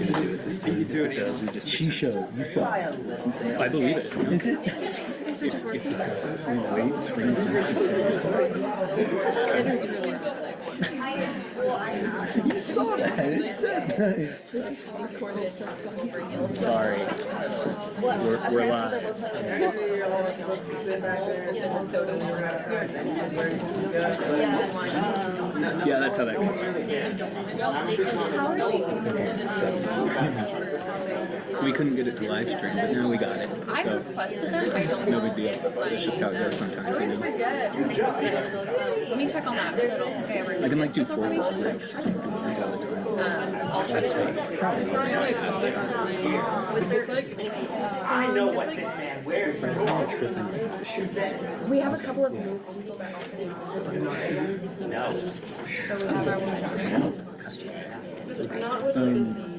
gonna do it this time. If it does, we just She showed. You saw. I believe it. Is it? If it doesn't, we wait 3 minutes and say you're sorry. It is really You saw that. It said that. This is recorded. Sorry. We're live. Yeah, that's how that goes. We couldn't get it to live stream, but now we got it. I So requested them. I don't no know. big deal. It's just how it goes sometimes. You know? Let me check on that. I don't think I ever. I can like do 4 information. weeks. Like all the time. I'll check. That's fine. Was there anything else? I know what this man wears. We have a couple of new people that also need to No. So we have our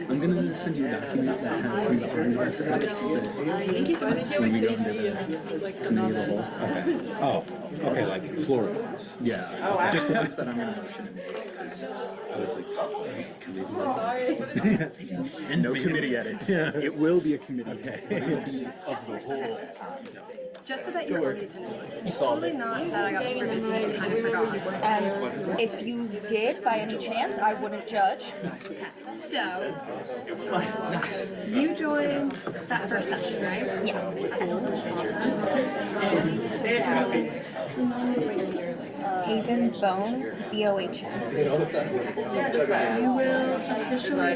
I'm gonna send you a document that has some of the arguments that Thank you so much. when we go into the committee of the whole. Okay. Oh. Okay. Like floor ones. Yeah. Just the ones that I'm gonna motion and make, because I was like, committee. They didn't send no me. committee edits. Yeah. It will be a committee. Okay. But it will be of the whole. Just so that you're on the attendance list. It's totally not that I got super busy and kind of forgot. And if you did, by any chance, I wouldn't judge. So, you joined that first session, right? Yeah. Haven Bone, BOHS. You will officially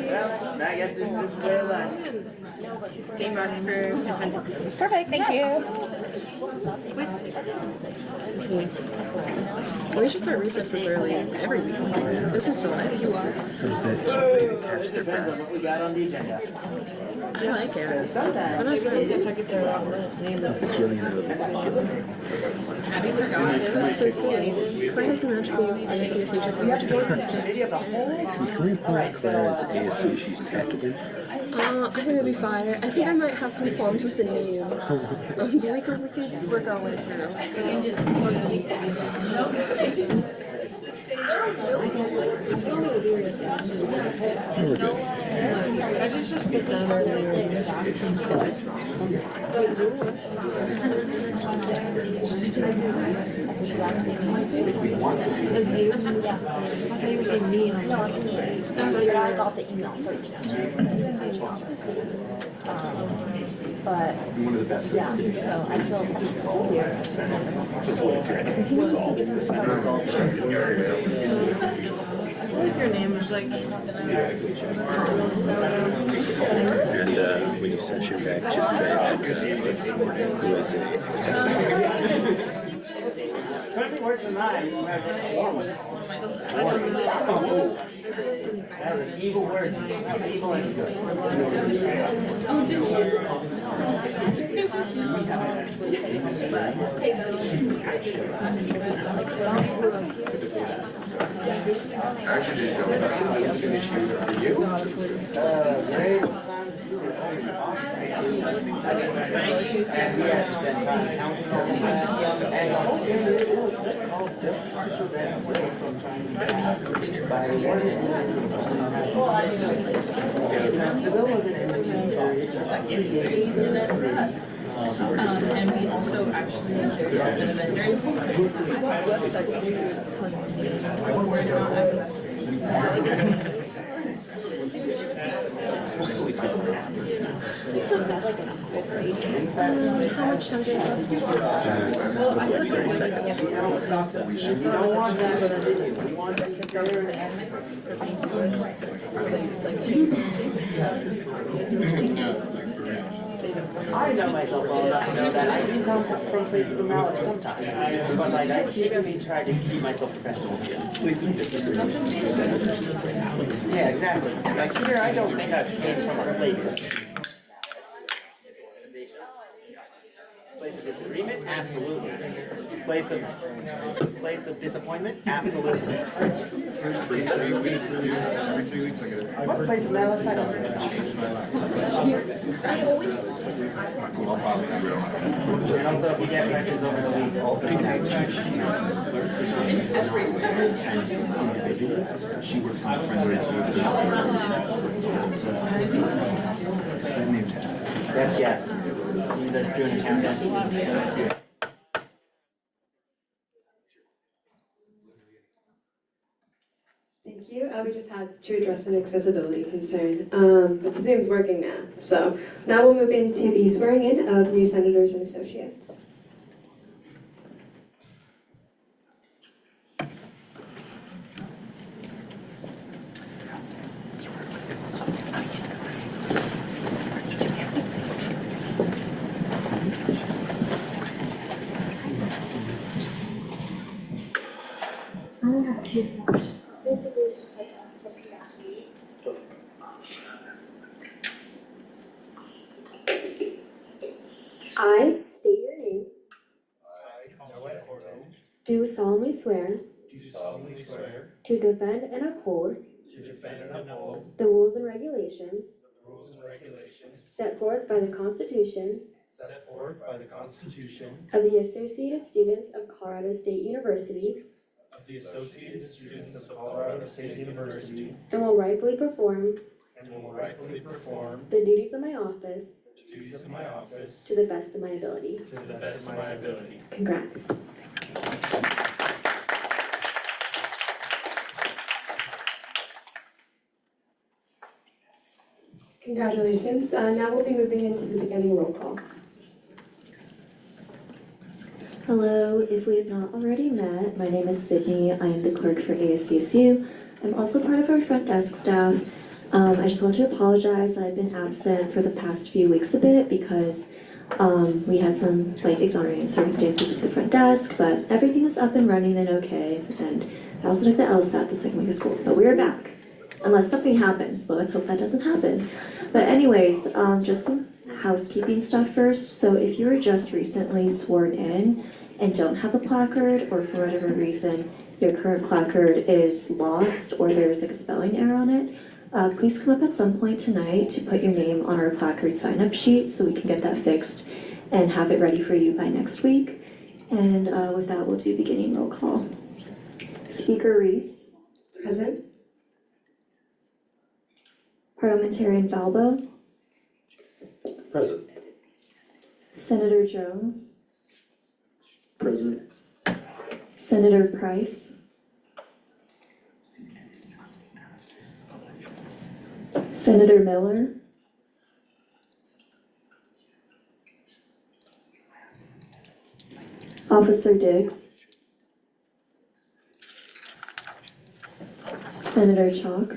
be marked for attendance. Perfect, thank you. We should start recess this early every week. This is July. You are. Catch their breath. What we got on the agenda? I like it. I'm not trying to check if they're wrong name. That's so silly. Claire has a magical ICSU Committee of the whole? Can we point Claire as ASU? She's tech again. I think that'd be fine. I think I might have some qualms with the name. But we could work our way through. We can just. I got the email first. But yeah, so I feel I feel like your name is like. And when you sent your back, just say that it was a accessory. Couldn't be worse than mine. That was an evil word. Evil and good. Actually, that's an issue for you. Great. And we have to spend time counting all the money. And the whole thing is by the ordinance. The bill wasn't in the And we also actually there's been a very website How much time do you have left? Took like 30 seconds. We don't want that. We want that to go I know myself well enough to know that I do come from places of knowledge sometimes. But like I keep trying to keep myself professional here. Yeah, exactly. Like here I don't think I've came from a place of disagreement, absolutely. Place of disappointment, absolutely. What place of malice? I don't know. And also, if we get questions over the week, also. She works on the primary services. That name tag. That's, yeah. He's doing a countdown. Thank you. We just had to address an accessibility concern, but the Zoom's working now. So now we'll move into the swearing in of new senators and associates. I state your name. Do solemnly swear. To defend and uphold. The rules and regulations. Set forth by the Constitution. Of the Associated Students of Colorado State University. And will rightfully perform. The duties of my office. To the best of my ability. Congrats. Congratulations. Now we'll be moving into the beginning roll call. Hello, if we have not already met, my name is Sydney. I am the clerk for ASUSU. I'm also part of our front desk staff. I just want to apologize that I've been absent for the past few weeks a bit because we had some exonerating circumstances with the front desk, but everything is up and running and okay. And I also took the LSAT the second week of school, but we are back. Unless something happens, but let's hope that doesn't happen. But anyways, just some housekeeping stuff first. So if you were just recently sworn in and don't have a placard, or for whatever reason your current placard is lost or there's a spelling error on it, please come up at some point tonight to put your name on our placard sign-up sheet so we can get that fixed and have it ready for you by next week. And with that, we'll do beginning roll call. Speaker Reese. Present. Parliamentarian Valbo. Present. Senator Jones. Present. Senator Price. Senator Miller. Officer Diggs. Senator Chalk.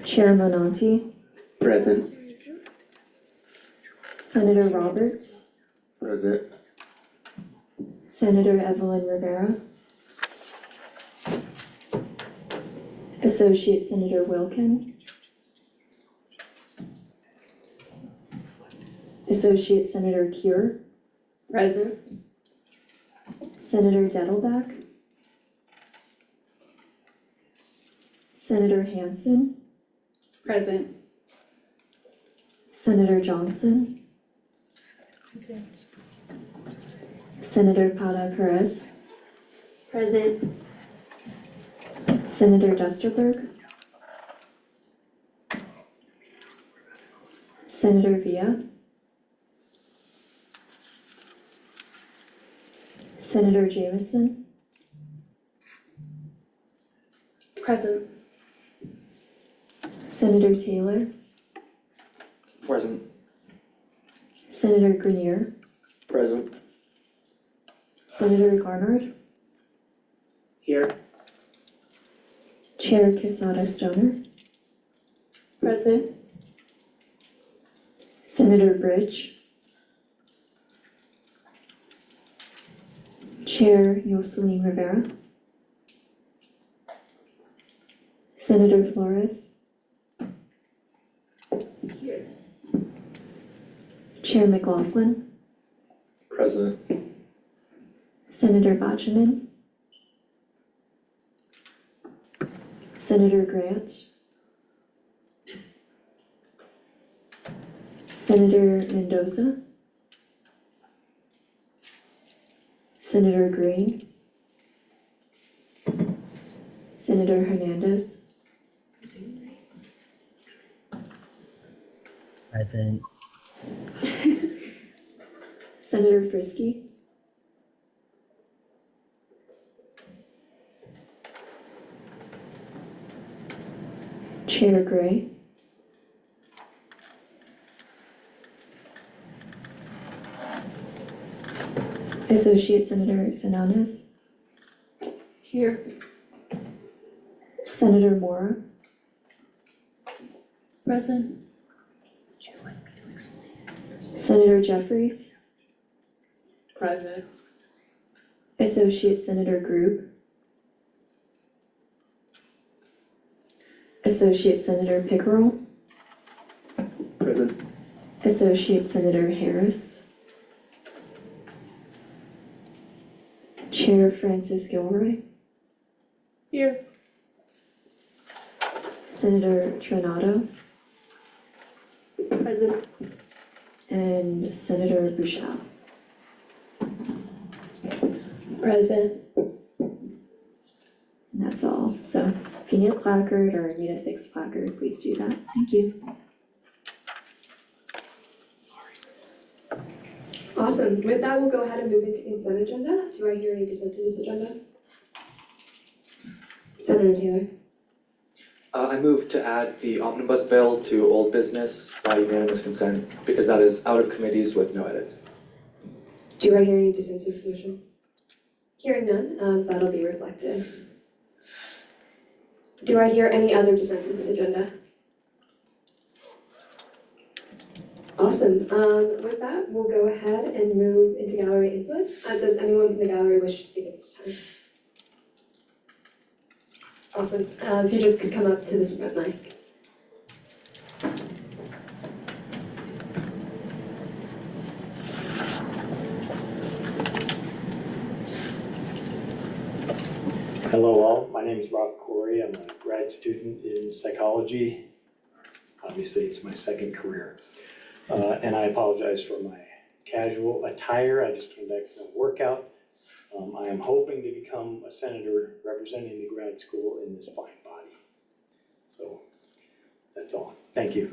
Chair Monanti. Present. Senator Roberts. Present. Senator Evelyn Rivera. Associate Senator Wilkin. Associate Senator Cure. Present. Senator Dettelbach. Senator Hansen. Present. Senator Johnson. Senator Pada Perez. Present. Senator Dusterberg. Senator Villa. Senator Jameson. Present. Senator Taylor. Present. Senator Grenier. Present. Senator Garnard. Here. Chair Quesada Stoner. Present. Senator Bridge. Chair Yoselin Rivera. Senator Flores. Here. Chair McLaughlin. Present. Senator Botchaman. Senator Grant. Senator Mendoza. Senator Green. Senator Hernandez, Present. Senator Frisky, Chair Gray, Associate Senator Sananes, Here. Senator Mora, Present. Senator Jeffries, Present. Associate Senator Group, Associate Senator Pickerel, Present. Associate Senator Harris, Chair Francis Gilroy, Here. Senator Tronato, Present. and Senator Bouchard. Present. And that's all. So if you need a placard or need a fixed placard, please do that. Thank you. Awesome. With that, we'll go ahead and move into consent agenda. Do I hear any dissent to this agenda? Senator Taylor. I move to add the omnibus bill to old business by unanimous consent because that is out of committees with no edits. Do I hear any dissent to this motion? Hearing none, that'll be reflected. Do I hear any other dissent to this agenda? Awesome. With that, we'll go ahead and move into gallery input. Does anyone from the gallery wish to speak at this time? Awesome. If you just could come up to this front mic. Hello all, my name is Rob Corey. I'm a grad student in psychology. Obviously, it's my second career. And I apologize for my casual attire. I just came back from a workout. I am hoping to become a senator representing the grad school in this fine body. So that's all. Thank you.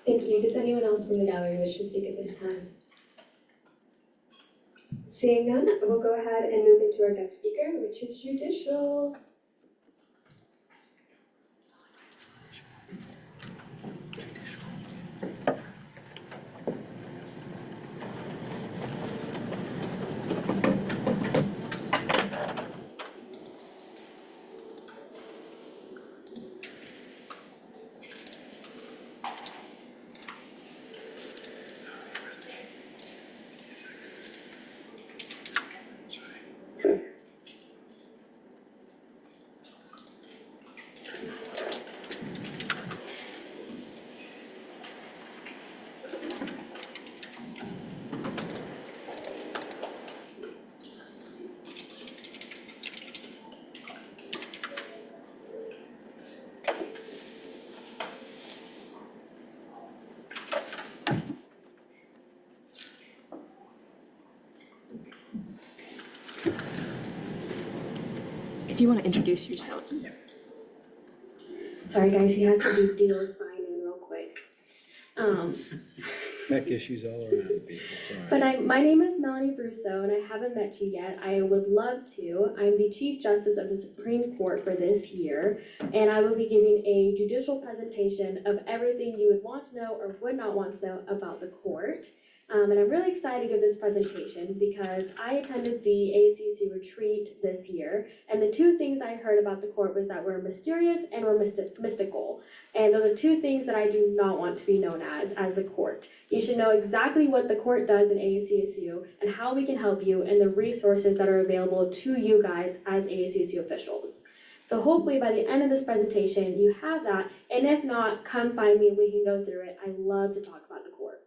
Thank you. Does anyone else from the gallery wish to speak at this time? Seeing none, we'll go ahead and move into our guest speaker, which is judicial. If you want to introduce yourself. Sorry guys, he has to do a sign in real quick. Tech issues all around people, sorry. But my name is Melanie Brousseau and I haven't met you yet. I would love to. I'm the Chief Justice of the Supreme Court for this year, and I will be giving a judicial presentation of everything you would want to know or would not want to know about the court. And I'm really excited to give this presentation because I attended the ACC retreat this year, and the two things I heard about the court was that we're mysterious and we're mystical. And those are two things that I do not want to be known as the court. You should know exactly what the court does in AACSU and how we can help you and the resources that are available to you guys as AACSU officials. So hopefully by the end of this presentation, you have that, and if not, come find me and we can go through it. I love to talk about the court.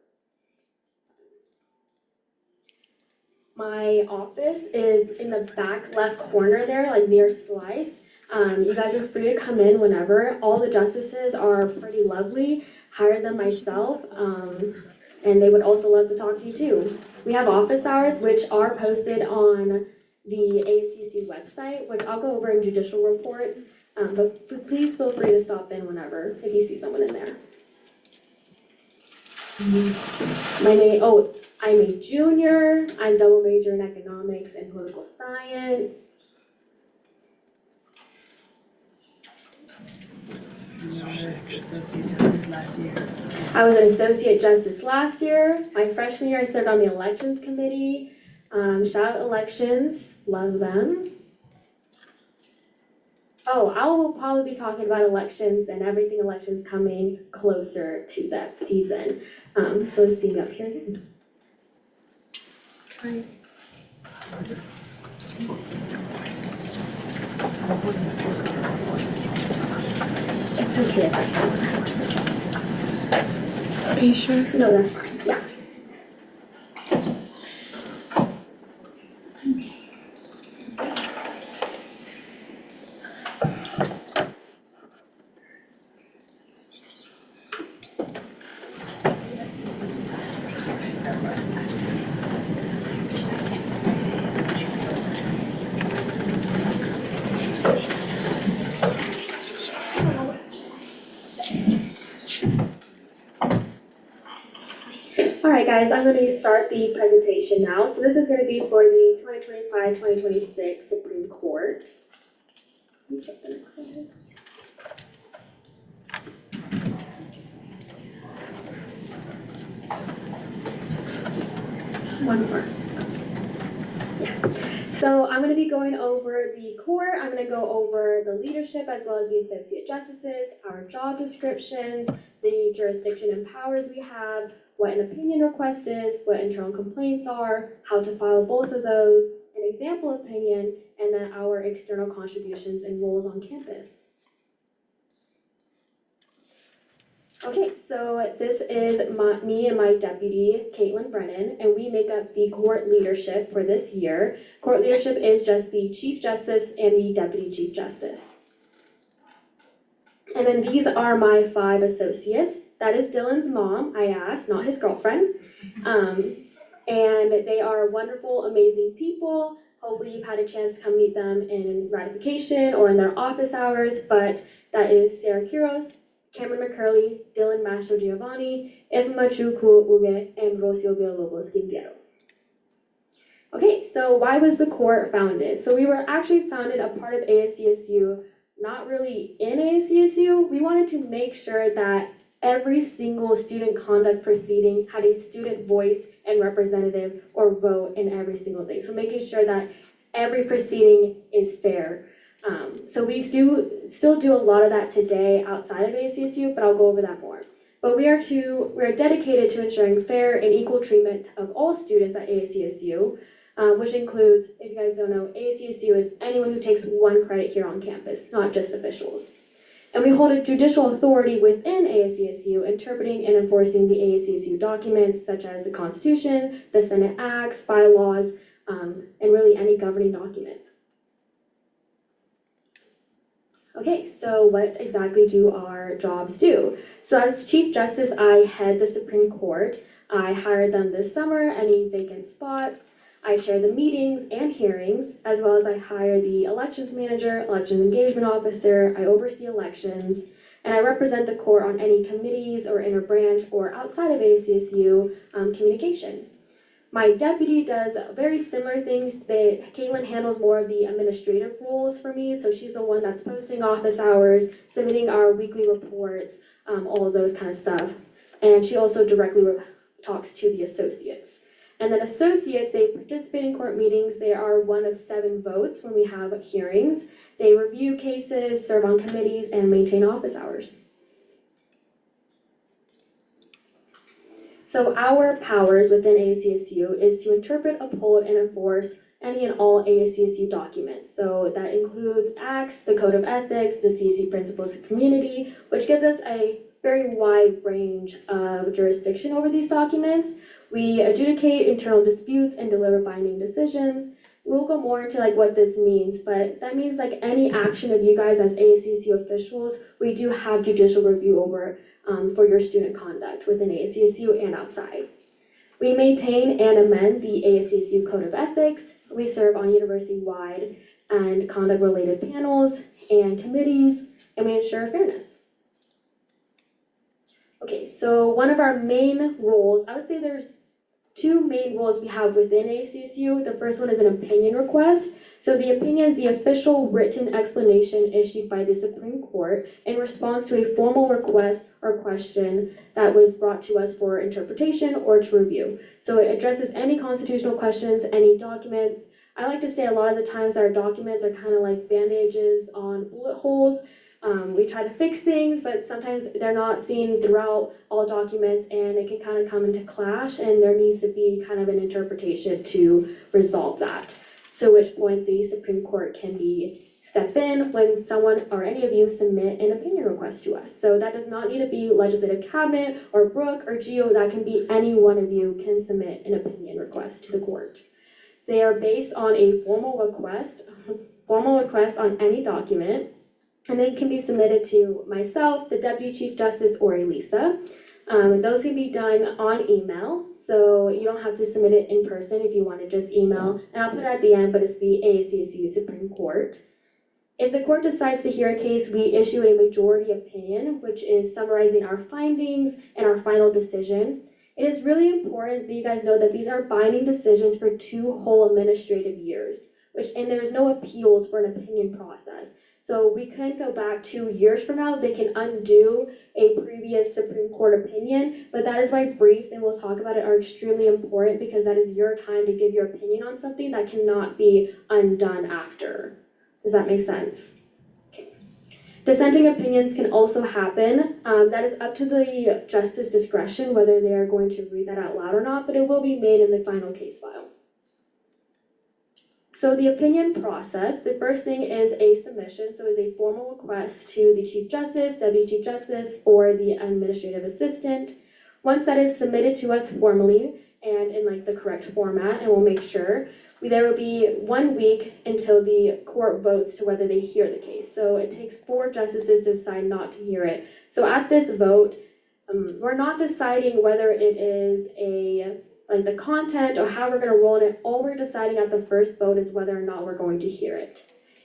My office is in the back left corner there, like near Slice. You guys are free to come in whenever. All the justices are pretty lovely, higher than myself. and they would also love to talk to you too. We have office hours, which are posted on the ACC website, which I'll go over in judicial reports, but please feel free to stop in whenever if you see someone in there. I'm a junior. I'm double major in economics and political science. I was an associate justice last year. My freshman year, I served on the elections committee. Shout out elections, love them. Oh, I will probably be talking about elections and everything elections coming closer to that season. So let's see me up here again. Try. It's okay if I say. Are you sure? No, that's fine. Yeah. Alright guys, I'm going to start the presentation now. So this is going to be for the 2025-2026 Supreme Court. Let me check the next slide. One more. Yeah. So I'm going to be going over the court. I'm going to go over the leadership as well as the associate justices, our job descriptions, the jurisdiction and powers we have, what an opinion request is, what internal complaints are, how to file both of those, an example opinion, and then our external contributions and roles on campus. Okay, so this is me and my deputy, Caitlin Brennan, and we make up the court leadership for this year. Court leadership is just the Chief Justice and the Deputy Chief Justice. And then these are my 5 associates. That is Dylan's mom, I asked, not his girlfriend. And they are wonderful, amazing people. Hopefully you've had a chance to come meet them in ratification or in their office hours, but that is Sarah Quiros, Cameron McCurley, Dylan Mastro Giovanni, Efma Chuku Uge, and Rocio Villalobos Quintero. Okay, so why was the court founded? So we were actually founded a part of ASCSU, not really in ASCSU. We wanted to make sure that every single student conduct proceeding had a student voice and representative or vote in every single thing. So making sure that every proceeding is fair. So we still do a lot of that today outside of ASCSU, but I'll go over that more. But we are dedicated to ensuring fair and equal treatment of all students at ASCSU, which includes, if you guys don't know, ASCSU is anyone who takes 1 credit here on campus, not just officials. And we hold a judicial authority within ASCSU, interpreting and enforcing the ASCSU documents, such as the Constitution, the Senate Acts, bylaws, and really any governing document. Okay, so what exactly do our jobs do? So as Chief Justice, I head the Supreme Court. I hired them this summer, any vacant spots. I chair the meetings and hearings, as well as I hire the elections manager, elections engagement officer, I oversee elections, and I represent the court on any committees or interbranch or outside of ASCSU communication. My deputy does very similar things. Caitlin handles more of the administrative roles for me, so she's the one that's posting office hours, submitting our weekly reports, all of those kind of stuff. And she also directly talks to the associates. And then associates, they participate in court meetings. They are one of 7 votes when we have hearings. They review cases, serve on committees, and maintain office hours. So our powers within ASCSU is to interpret, uphold, and enforce any and all ASCSU documents. So that includes acts, the Code of Ethics, the CSU Principles of Community, which gives us a very wide range of jurisdiction over these documents. We adjudicate internal disputes and deliver binding decisions. We'll go more into what this means, but that means any action of you guys as ASCSU officials, we do have judicial review over for your student conduct within ASCSU and outside. We maintain and amend the ASCSU Code of Ethics. We serve on university-wide and conduct-related panels and committees, and we ensure fairness. Okay, so one of our main roles, I would say there's two main roles we have within ASCSU. The first one is an opinion request. So the opinion is the official written explanation issued by the Supreme Court in response to a formal request or question that was brought to us for interpretation or to review. So it addresses any constitutional questions, any documents. I like to say a lot of the times our documents are kind of like bandages on bullet holes. We try to fix things, but sometimes they're not seen throughout all documents, and it can kind of come into clash, and there needs to be kind of an interpretation to resolve that. So at which point the Supreme Court can step in when someone or any of you submit an opinion request to us. So that does not need to be legislative cabinet or Brooke or Geo. That can be any one of you can submit an opinion request to the court. They are based on a formal request on any document, and they can be submitted to myself, the Deputy Chief Justice, or Elisa. Those can be done on email, so you don't have to submit it in person if you want to just email. And I'll put it at the end, but it's the ASCSU Supreme Court. If the court decides to hear a case, we issue a majority opinion, which is summarizing our findings and our final decision. It is really important that you guys know that these are binding decisions for 2 whole administrative years, and there's no appeals for an opinion process. So we can go back 2 years from now, they can undo a previous Supreme Court opinion, but that is why briefs, and we'll talk about it, are extremely important because that is your time to give your opinion on something that cannot be undone after. Does that make sense? Okay. Dissenting opinions can also happen. That is up to the justice discretion whether they are going to read that out loud or not, but it will be made in the final case file. So the opinion process, the first thing is a submission, so it's a formal request to the Chief Justice, Deputy Chief Justice, or the Administrative Assistant. Once that is submitted to us formally and in like the correct format, and we'll make sure, there will be 1 week until the court votes to whether they hear the case. So it takes 4 justices to decide not to hear it. So at this vote, we're not deciding whether it is like the content or how we're going to roll in it. All we're deciding at the first vote is whether or not we're going to hear it.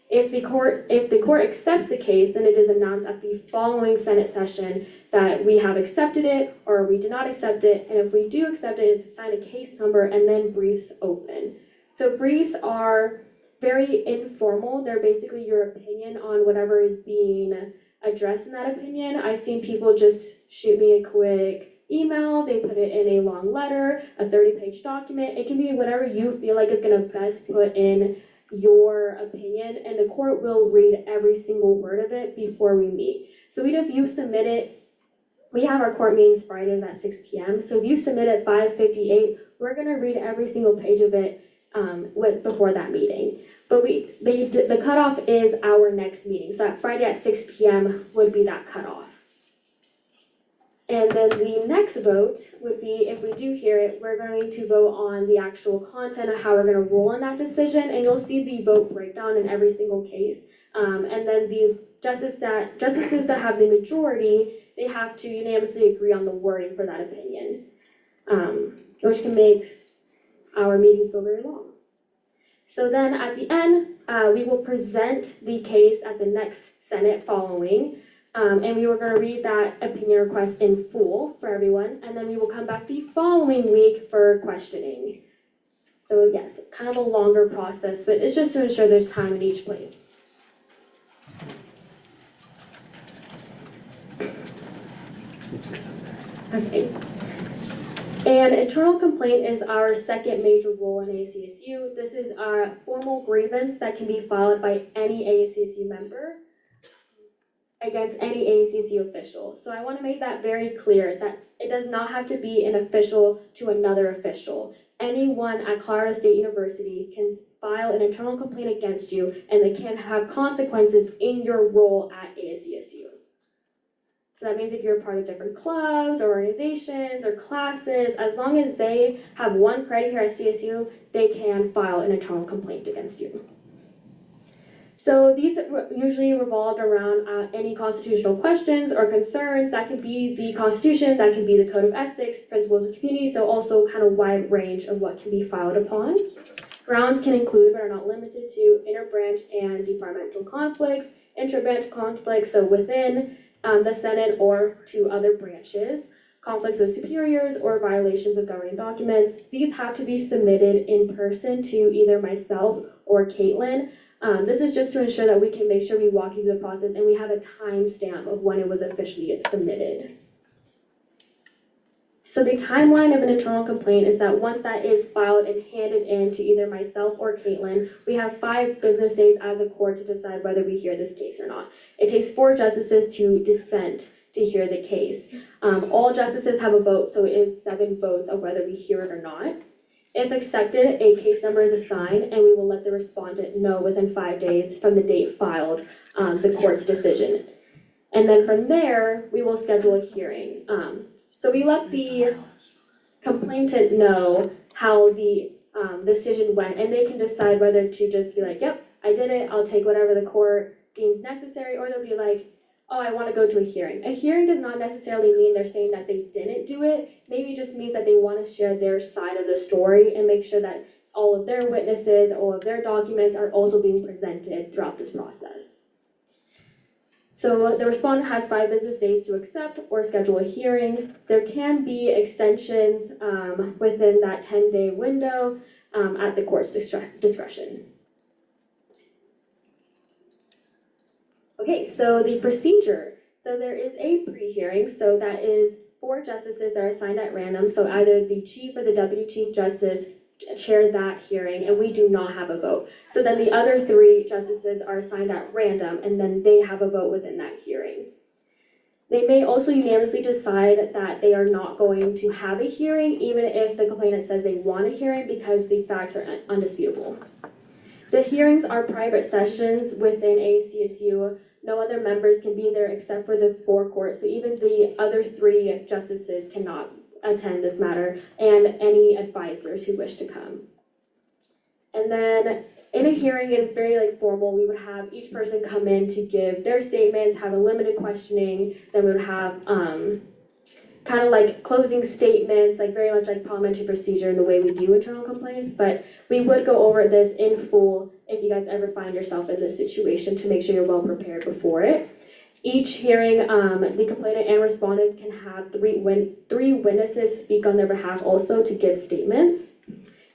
If the court accepts the case, then it is announced at the following Senate session that we have accepted it or we did not accept it. And if we do accept it, it's assigned a case number and then briefs open. So briefs are very informal. They're basically your opinion on whatever is being addressed in that opinion. I've seen people just shoot me a quick email, they put it in a long letter, a 30-page document. It can be whatever you feel like is going to best put in your opinion, and the court will read every single word of it before we meet. So even if you submit it, we have our court meetings Fridays at 6 p.m. So if you submit at 5:58, we're going to read every single page of it before that meeting. But the cutoff is our next meeting. So at Friday at 6 p.m. would be that cutoff. And then the next vote would be, if we do hear it, we're going to vote on the actual content of how we're going to rule on that decision, and you'll see the vote breakdown in every single case. And then the justices that have the majority, they have to unanimously agree on the wording for that opinion, which can make our meetings go very long. So then at the end, we will present the case at the next Senate following. And we were going to read that opinion request in full for everyone, and then we will come back the following week for questioning. So yes, kind of a longer process, but it's just to ensure there's time in each place. Okay. And internal complaint is our second major role in ASCSU. This is our formal grievance that can be filed by any ASCSU member against any ASCSU official. So I want to make that very clear that it does not have to be an official to another official. Anyone at Colorado State University can file an internal complaint against you, and they can have consequences in your role at ASCSU. So that means if you're a part of different clubs or organizations or classes, as long as they have one credit here at CSU, they can file an internal complaint against you. So these usually revolved around any constitutional questions or concerns. That could be the Constitution, that could be the Code of Ethics, Principles of Community, so also kind of wide range of what can be filed upon. Grounds can include, but are not limited to, interbranch and departmental conflicts, intra-branch conflicts, so within the Senate or to other branches, conflicts with superiors or violations of governing documents. These have to be submitted in person to either myself or Caitlin. This is just to ensure that we can make sure we walk you through the process and we have a timestamp of when it was officially submitted. So the timeline of an internal complaint is that once that is filed and handed in to either myself or Caitlin, we have 5 business days as a court to decide whether we hear this case or not. It takes 4 justices to dissent to hear the case. All justices have a vote, so it is 7 votes of whether we hear it or not. If accepted, a case number is assigned and we will let the respondent know within 5 days from the date filed the court's decision. And then from there, we will schedule a hearing. So we let the complainant know how the decision went, and they can decide whether to just be like, yep, I did it, I'll take whatever the court deems necessary, or they'll be like, oh, I want to go to a hearing. A hearing does not necessarily mean they're saying that they didn't do it. Maybe it just means that they want to share their side of the story and make sure that all of their witnesses, all of their documents are also being presented throughout this process. So the respondent has 5 business days to accept or schedule a hearing. There can be extensions within that 10-day window at the court's discretion. Okay, so the procedure. So there is a pre-hearing, so that is 4 justices that are assigned at random. So either the chief or the deputy chief justice chair that hearing, and we do not have a vote. So then the other 3 justices are assigned at random, and then they have a vote within that hearing. They may also unanimously decide that they are not going to have a hearing, even if the complainant says they want a hearing, because the facts are undisputable. The hearings are private sessions within ACSU. No other members can be there except for the 4 courts, so even the other 3 justices cannot attend this matter, and any advisors who wish to come. And then in a hearing, it is very formal. We would have each person come in to give their statements, have a limited questioning, then we would have kind of like closing statements, very much like parliamentary procedure in the way we do internal complaints, but we would go over this in full if you guys ever find yourself in this situation to make sure you're well prepared before it. Each hearing, the complainant and respondent can have 3 witnesses speak on their behalf also to give statements.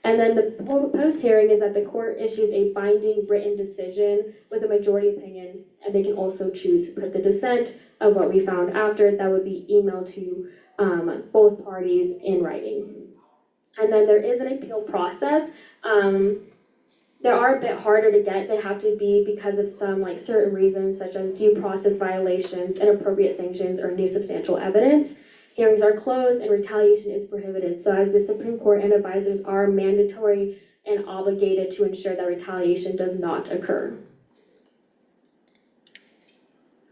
And then the post-hearing is that the court issues a binding written decision with a majority opinion, and they can also choose to put the dissent of what we found after. That would be emailed to both parties in writing. And then there is an appeal process. They are a bit harder to get. They have to be because of some certain reasons, such as due process violations, inappropriate sanctions, or new substantial evidence. Hearings are closed and retaliation is prohibited. So as the Supreme Court and advisors are mandatory and obligated to ensure that retaliation does not occur.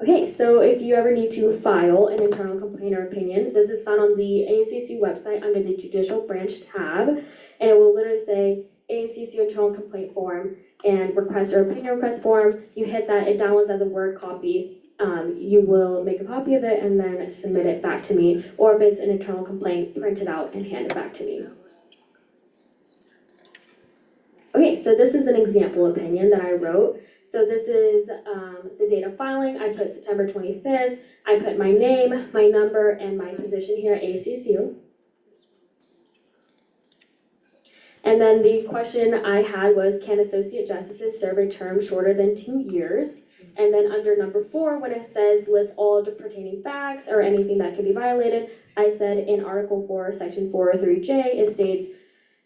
Okay, so if you ever need to file an internal complaint or opinion, this is found on the ACSU website under the Judicial Branch tab, and it will literally say ACSU internal complaint form and request or opinion request form. You hit that, it downloads as a Word copy. You will make a copy of it and then submit it back to me, or if it's an internal complaint, print it out and hand it back to me. Okay, so this is an example opinion that I wrote. So this is the date of filing. I put September 25th. I put my name, my number, and my position here at ACSU. And then the question I had was, can associate justices serve a term shorter than 2 years? And then under number 4, when it says list all pertaining facts or anything that can be violated, I said in Article 4, Section 403J, it states,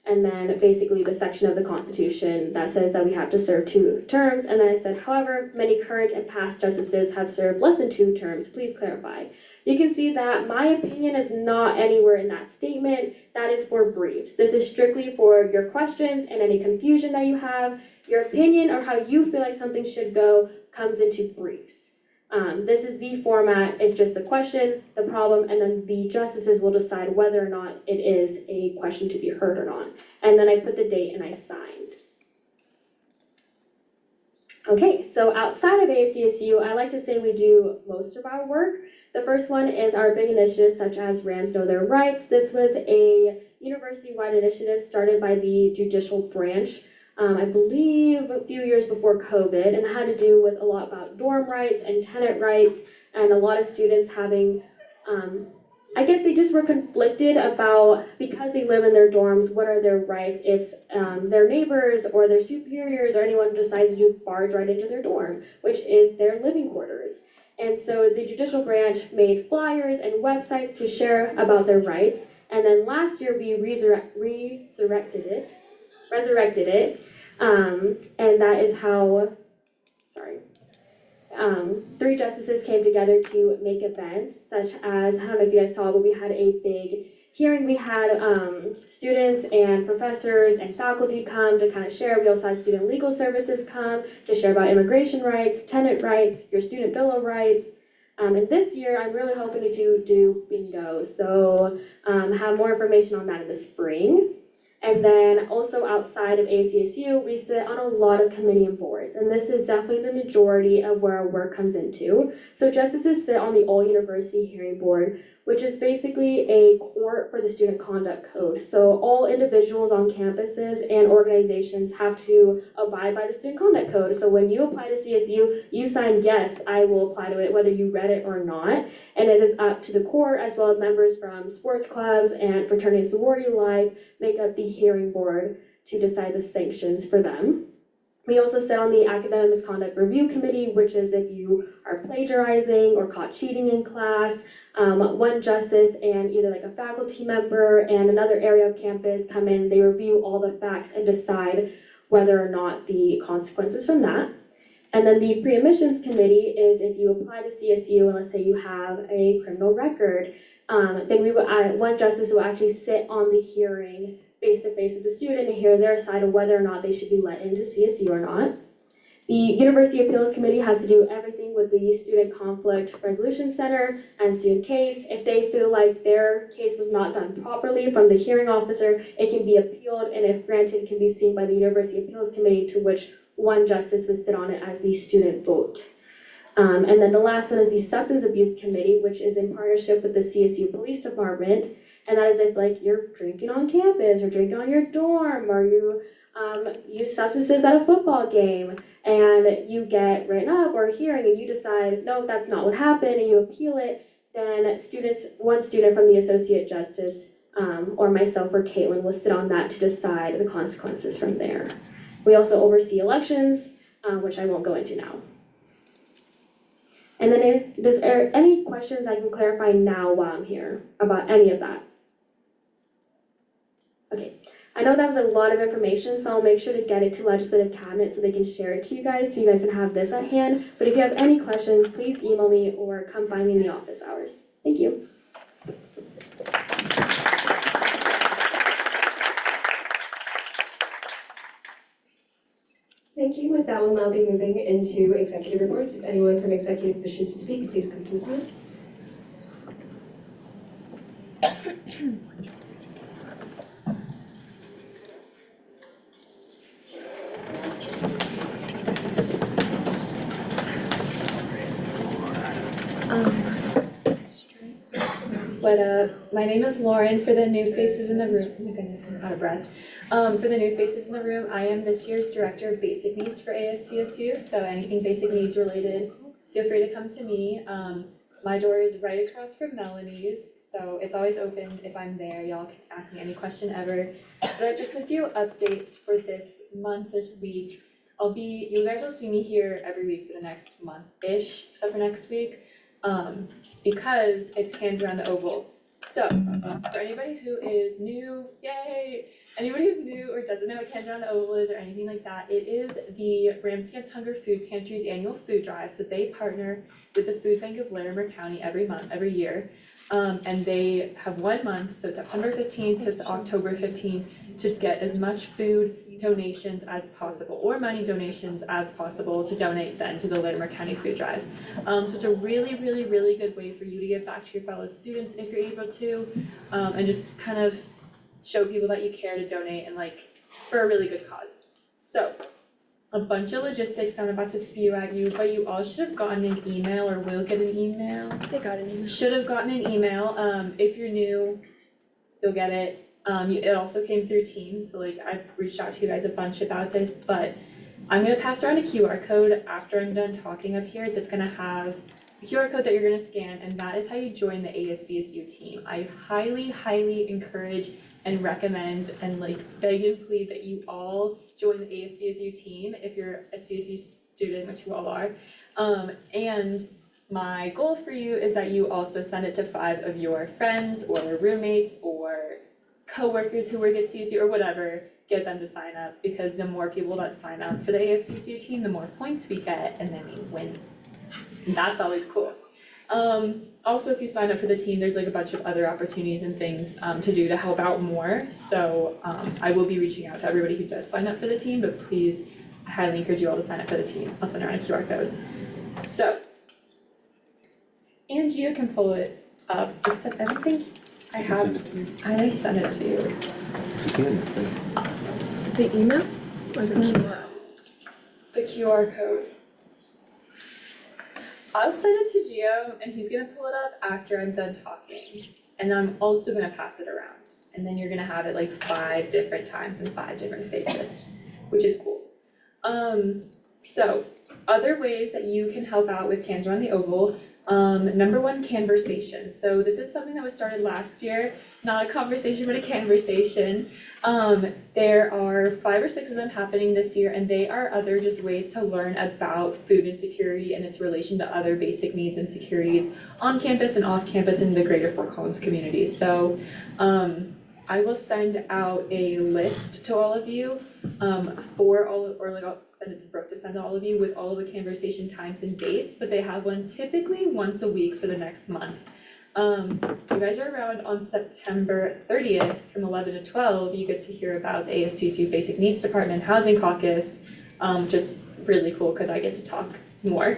and then basically the section of the Constitution that says that we have to serve 2 terms. And then I said, however, many current and past justices have served less than 2 terms. Please clarify. You can see that my opinion is not anywhere in that statement. That is for briefs. This is strictly for your questions and any confusion that you have. Your opinion or how you feel like something should go comes into briefs. This is the format. It's just the question, the problem, and then the justices will decide whether or not it is a question to be heard or not. And then I put the date and I signed. Okay, so outside of ASCSU, I like to say we do most of our work. The first one is our big initiatives such as Rams Know Their Rights. This was a university-wide initiative started by the judicial branch, I believe a few years before COVID, and it had to do with a lot about dorm rights and tenant rights, and a lot of students having, I guess they just were conflicted about, because they live in their dorms, what are their rights if their neighbors or their superiors or anyone decides to barge right into their dorm, which is their living quarters. And so the judicial branch made flyers and websites to share about their rights. And then last year we resurrected it. And that is how, three justices came together to make events such as, I don't know if you guys saw, but we had a big hearing. We had students and professors and faculty come to kind of share. We also had student legal services come to share about immigration rights, tenant rights, your student bill of rights. And this year, I'm really hoping to do bingo. So have more information on that in the spring. And then also outside of ACSU, we sit on a lot of committee and boards, and this is definitely the majority of where our work comes into. So justices sit on the All University Hearing Board, which is basically a court for the Student Conduct Code. So all individuals on campuses and organizations have to abide by the Student Conduct Code. So when you apply to CSU, you sign, yes, I will apply to it, whether you read it or not. And it is up to the court, as well as members from sports clubs and fraternity and sorority life, make up the hearing board to decide the sanctions for them. We also sit on the Academic Misconduct Review Committee, which is if you are plagiarizing or caught cheating in class, one justice and either like a faculty member and another area of campus come in, they review all the facts and decide whether or not the consequences from that. And then the pre-admissions committee is if you apply to CSU and let's say you have a criminal record, then we will, one justice will actually sit on the hearing face-to-face with the student and hear their side of whether or not they should be let into CSU or not. The University Appeals Committee has to do everything with the Student Conflict Resolution Center and student case. If they feel like their case was not done properly from the hearing officer, it can be appealed, and if granted, can be seen by the University Appeals Committee, to which one justice would sit on it as the student vote. And then the last one is the Substance Abuse Committee, which is in partnership with the CSU Police Department. And that is if like you're drinking on campus or drinking on your dorm, or you use substances at a football game and you get written up or hearing and you decide, no, that's not what happened, and you appeal it, then one student from the Associate Justice or myself or Caitlin will sit on that to decide the consequences from there. We also oversee elections, which I won't go into now. And then if there's any questions I can clarify now while I'm here about any of that. Okay, I know that was a lot of information, so I'll make sure to get it to Legislative Cabinet so they can share it to you guys, so you guys can have this at hand. But if you have any questions, please email me or come find me in the office hours. Thank you. Thank you. With that, we'll now be moving into executive reports. If anyone from executive wishes to speak, please come to the podium. What up? My name is Lauren. For the new faces in the room, oh my goodness, I'm out of breath. For the new faces in the room, I am this year's Director of Basic Needs for ASCSU, so anything basic needs related, feel free to come to me. My door is right across from Melanie's, so it's always open if I'm there. Y'all can ask me any question ever. But I have just a few updates for this month, this week. You guys will see me here every week for the next month-ish, except for next week. Because it's Hands Around the Oval. So, for anybody who is new, yay! Anybody who's new or doesn't know what Hands Around the Oval is or anything like that, it is the Rams Against Hunger Food Pantry's annual food drive. So they partner with the Food Bank of Larimer County every year. And they have 1 month, so September 15th to October 15th, to get as much food donations as possible, or money donations as possible, to donate then to the Larimer County Food Drive. So it's a really, really, really good way for you to give back to your fellow students if you're able to, and just kind of show people that you care to donate and like for a really good cause. So a bunch of logistics that I'm about to spew at you, but you all should have gotten an email or will get an email. They got an email. Should have gotten an email. If you're new, you'll get it. It also came through Teams, so like I've reached out to you guys a bunch about this, but I'm gonna pass around a QR code after I'm done talking up here that's gonna have a QR code that you're gonna scan, and that is how you join the ASCSU team. I highly, highly encourage and recommend and like beg and plead that you all join the ASCSU team if you're a CSU student, which you all are. And my goal for you is that you also send it to 5 of your friends or roommates or coworkers who work at CSU or whatever, get them to sign up, because the more people that sign up for the ASCSU team, the more points we get, and then we win. And that's always cool. Also, if you sign up for the team, there's like a bunch of other opportunities and things to do to help out more. So I will be reaching out to everybody who does sign up for the team, but please, I highly encourage you all to sign up for the team. I'll send around a QR code. So, and you can pull it up, except everything I have, I didn't send it to you. The email or the QR? The QR code. I'll send it to Gio and he's gonna pull it up after I'm done talking. And I'm also gonna pass it around. And then you're gonna have it like 5 different times in 5 different spaces, which is cool. So other ways that you can help out with Cans Around the Oval. Number 1, conversation. So this is something that was started last year, not a conversation, but a conversation. There are 5 or 6 of them happening this year, and they are other just ways to learn about food insecurity and its relation to other basic needs and securities on campus and off campus in the greater Fort Collins community. So I will send out a list to all of you for all of, or like I'll send it to Brooke to send to all of you with all of the conversation times and dates, but they have one typically once a week for the next month. You guys are around on September 30th from 11 to 12. You get to hear about the ASCSU Basic Needs Department Housing Caucus, just really cool because I get to talk more.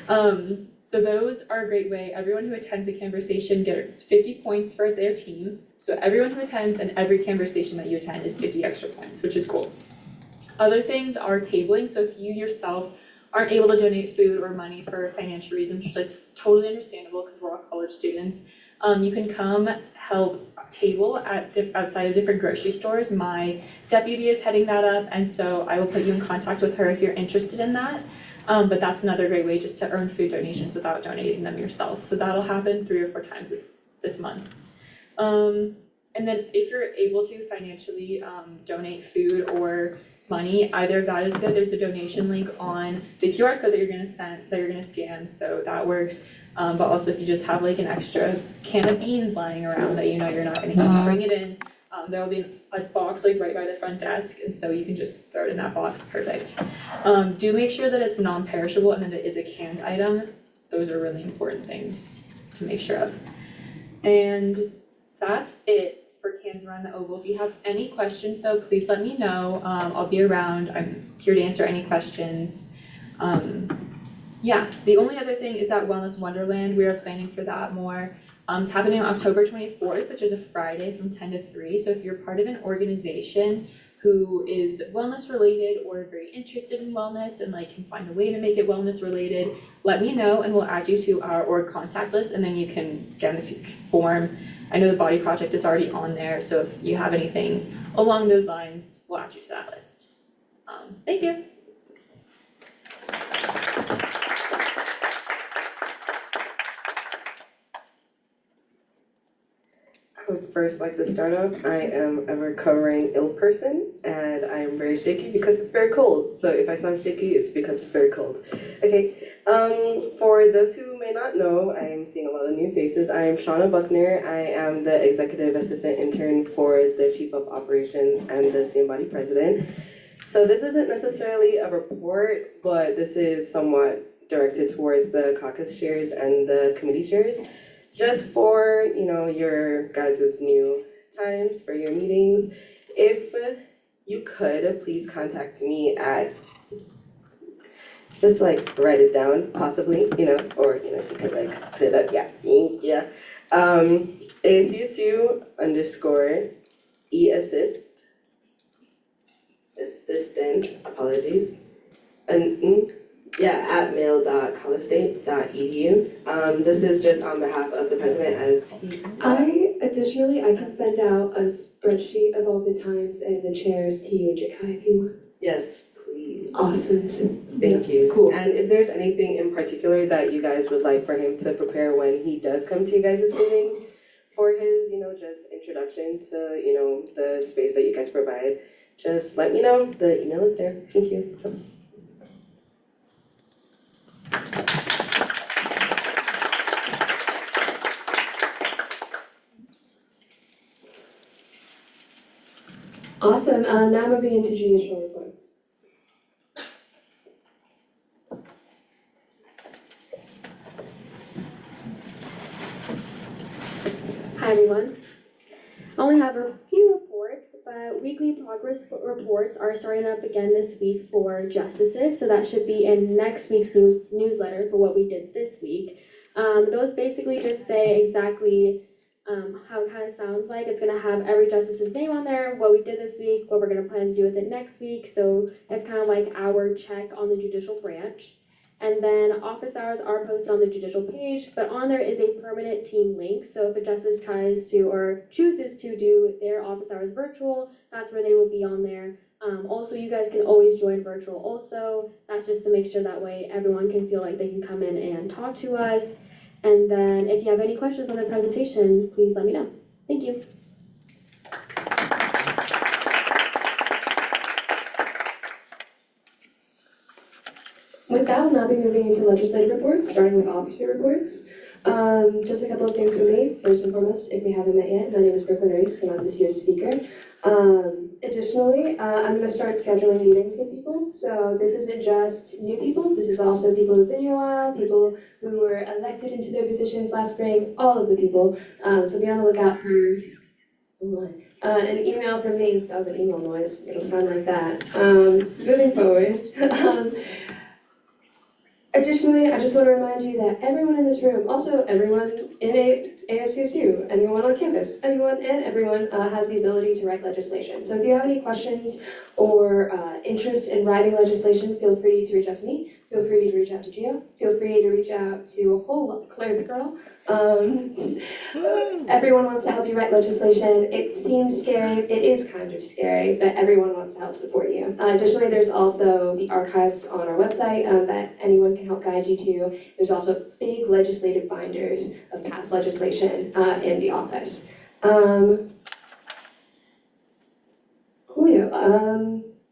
So those are a great way. Everyone who attends a conversation gets 50 points for their team. So everyone who attends and every conversation that you attend is 50 extra points, which is cool. Other things are tabling. So if you yourself aren't able to donate food or money for financial reasons, which that's totally understandable because we're all college students, you can come help table at outside of different grocery stores. My deputy is heading that up, and so I will put you in contact with her if you're interested in that. But that's another great way just to earn food donations without donating them yourself. So that'll happen 3 or 4 times this month. And then if you're able to financially donate food or money, either of that is good. There's a donation link on the QR code that you're gonna scan, so that works. But also if you just have like an extra can of beans lying around that you know you're not gonna eat, bring it in. There'll be a box like right by the front desk, and so you can just throw it in that box. Perfect. Do make sure that it's non-perishable and that it is a canned item. Those are really important things to make sure of. And that's it for Cans Around the Oval. If you have any questions, though, please let me know. I'll be around. I'm here to answer any questions. Yeah, the only other thing is that Wellness Wonderland. We are planning for that more. It's happening on October 24th, which is a Friday from 10 to 3. So if you're part of an organization who is wellness related or very interested in wellness and like can find a way to make it wellness related, let me know and we'll add you to our org contact list, and then you can scan the form. I know the Body Project is already on there, so if you have anything along those lines, we'll add you to that list. Thank you. I would first like to start off. I am a recovering ill person and I am very shaky because it's very cold. So if I sound shaky, it's because it's very cold. Okay, for those who may not know, I am seeing a lot of new faces. I am Shauna Buckner. I am the Executive Assistant Intern for the Chief of Operations and the Student Body President. So this isn't necessarily a report, but this is somewhat directed towards the caucus chairs and the committee chairs. Just for, you know, your guys' new times for your meetings, if you could, please contact me at, just like write it down, possibly, you know, or, you know, you could like, do that, yeah. ASUSU_assistant, apologies, at mail.collegestate.edu. This is just on behalf of the president as he. Additionally, I can send out a spreadsheet of all the times and the chairs to you and Jakai if you want. Yes, please. Awesome. Thank you. Cool. And if there's anything in particular that you guys would like for him to prepare when he does come to you guys' meetings for his, just introduction to, the space that you guys provide, just let me know. The email is there. Thank you. Awesome. Now moving into judicial reports. Hi everyone. I only have a few reports, but weekly progress reports are starting up again this week for justices, so that should be in next week's newsletter for what we did this week. Those basically just say exactly how it kind of sounds like. It's going to have every justice's name on there, what we did this week, what we're going to plan to do with it next week, so it's kind of like our check on the judicial branch. And then office hours are posted on the judicial page, but on there is a permanent team link. So if a justice tries to or chooses to do their office hours virtual, that's where they will be on there. Also, you guys can always join virtual also. That's just to make sure that way everyone can feel like they can come in and talk to us. And then if you have any questions on the presentation, please let me know. Thank you. With that, we'll now be moving into legislative reports, starting with officer reports. Just a couple of things from me. First and foremost, if we haven't met yet, my name is Brooklyn Reese, and I'm this year's speaker. Additionally, I'm going to start scheduling meetings with people. So this isn't just new people. This is also people who've been here a while, people who were elected into their positions last spring, all of the people. So be on the lookout for an email from me. That was an email noise. It'll sound like that. Moving forward. Additionally, I just want to remind you that everyone in this room, also everyone in ASCSU, anyone on campus, anyone and everyone has the ability to write legislation. So if you have any questions or interest in writing legislation, feel free to reach out to me. Feel free to reach out to Gio. Feel free to reach out to a whole lot, Claire the girl. Everyone wants to help you write legislation. It seems scary. It is kind of scary, but everyone wants to help support you. Additionally, there's also the archives on our website that anyone can help guide you to. There's also big legislative binders of past legislation in the office.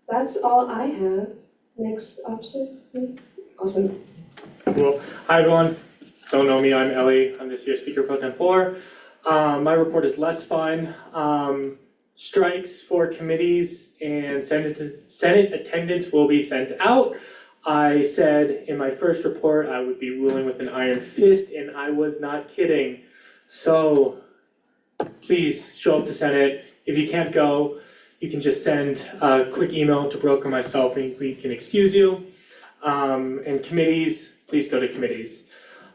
That's all I have. Next officer. Awesome. Cool. Hi everyone. Don't know me, I'm Ellie. I'm this year's Speaker Pro Tem 4. My report is less fun. Strikes for committees and Senate attendance will be sent out. I said in my first report I would be ruling with an iron fist, and I was not kidding. So please show up to Senate. If you can't go, you can just send a quick email to Brooke or myself and we can excuse you. And committees, please go to committees.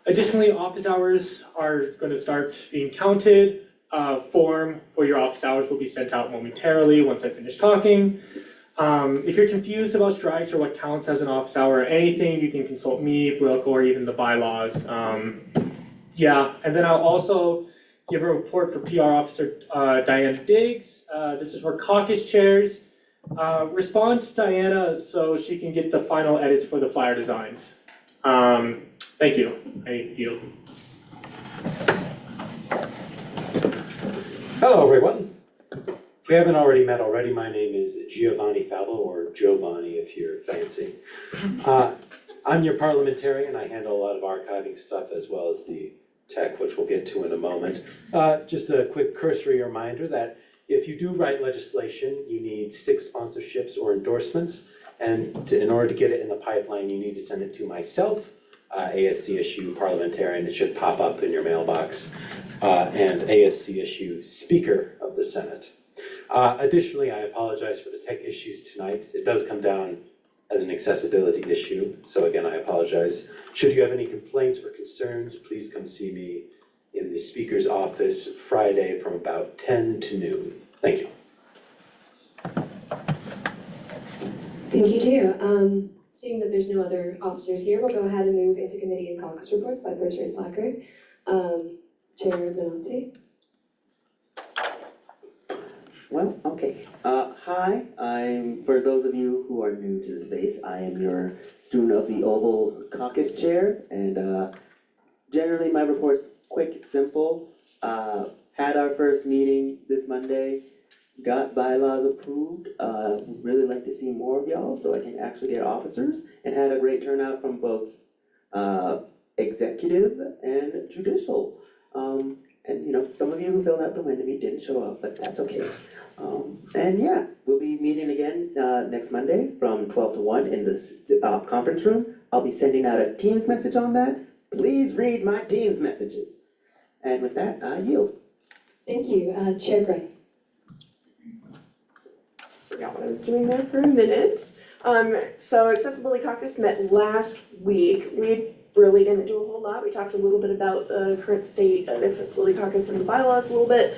Additionally, office hours are going to start being counted. Form for your office hours will be sent out momentarily once I finish talking. If you're confused about strikes or what counts as an office hour or anything, you can consult me, Brooke, or even the bylaws. Yeah, and then I'll also give a report for PR Officer Diana Diggs. This is for caucus chairs. Respond to Diana so she can get the final edits for the flyer designs. Thank you. I yield. Hello, everyone. If we haven't already met already, my name is Giovanni Fallo, or Giovanni if you're fancy. I'm your parliamentarian. I handle a lot of archiving stuff as well as the tech, which we'll get to in a moment. Just a quick cursory reminder that if you do write legislation, you need 6 sponsorships or endorsements, and in order to get it in the pipeline, you need to send it to myself, ASCSU parliamentarian. It should pop up in your mailbox, and ASCSU Speaker of the Senate. Additionally, I apologize for the tech issues tonight. It does come down as an accessibility issue, so again, I apologize. Should you have any complaints or concerns, please come see me in the Speaker's office Friday from about 10 to noon. Thank you. Thank you, Gio. Seeing that there's no other officers here, we'll go ahead and move into committee and caucus reports by first race placard. Chair Benanti. Well, okay. Hi, for those of you who are new to the space, I am your student of the Oval's caucus chair, and generally my report's quick, simple. Had our first meeting this Monday, got bylaws approved. Would really like to see more of y'all so I can actually get officers, and had a great turnout from both executive and judicial. And you know, some of you who filled out the Wendomy didn't show up, but that's okay. And yeah, we'll be meeting again next Monday from 12 to 1 in this conference room. I'll be sending out a Teams message on that. Please read my Teams messages. And with that, I yield. Thank you. Chair Gray. Forgot what I was doing there for a minute. So Accessibility Caucus met last week. We really didn't do a whole lot. We talked a little bit about the current state of Accessibility Caucus and the bylaws a little bit.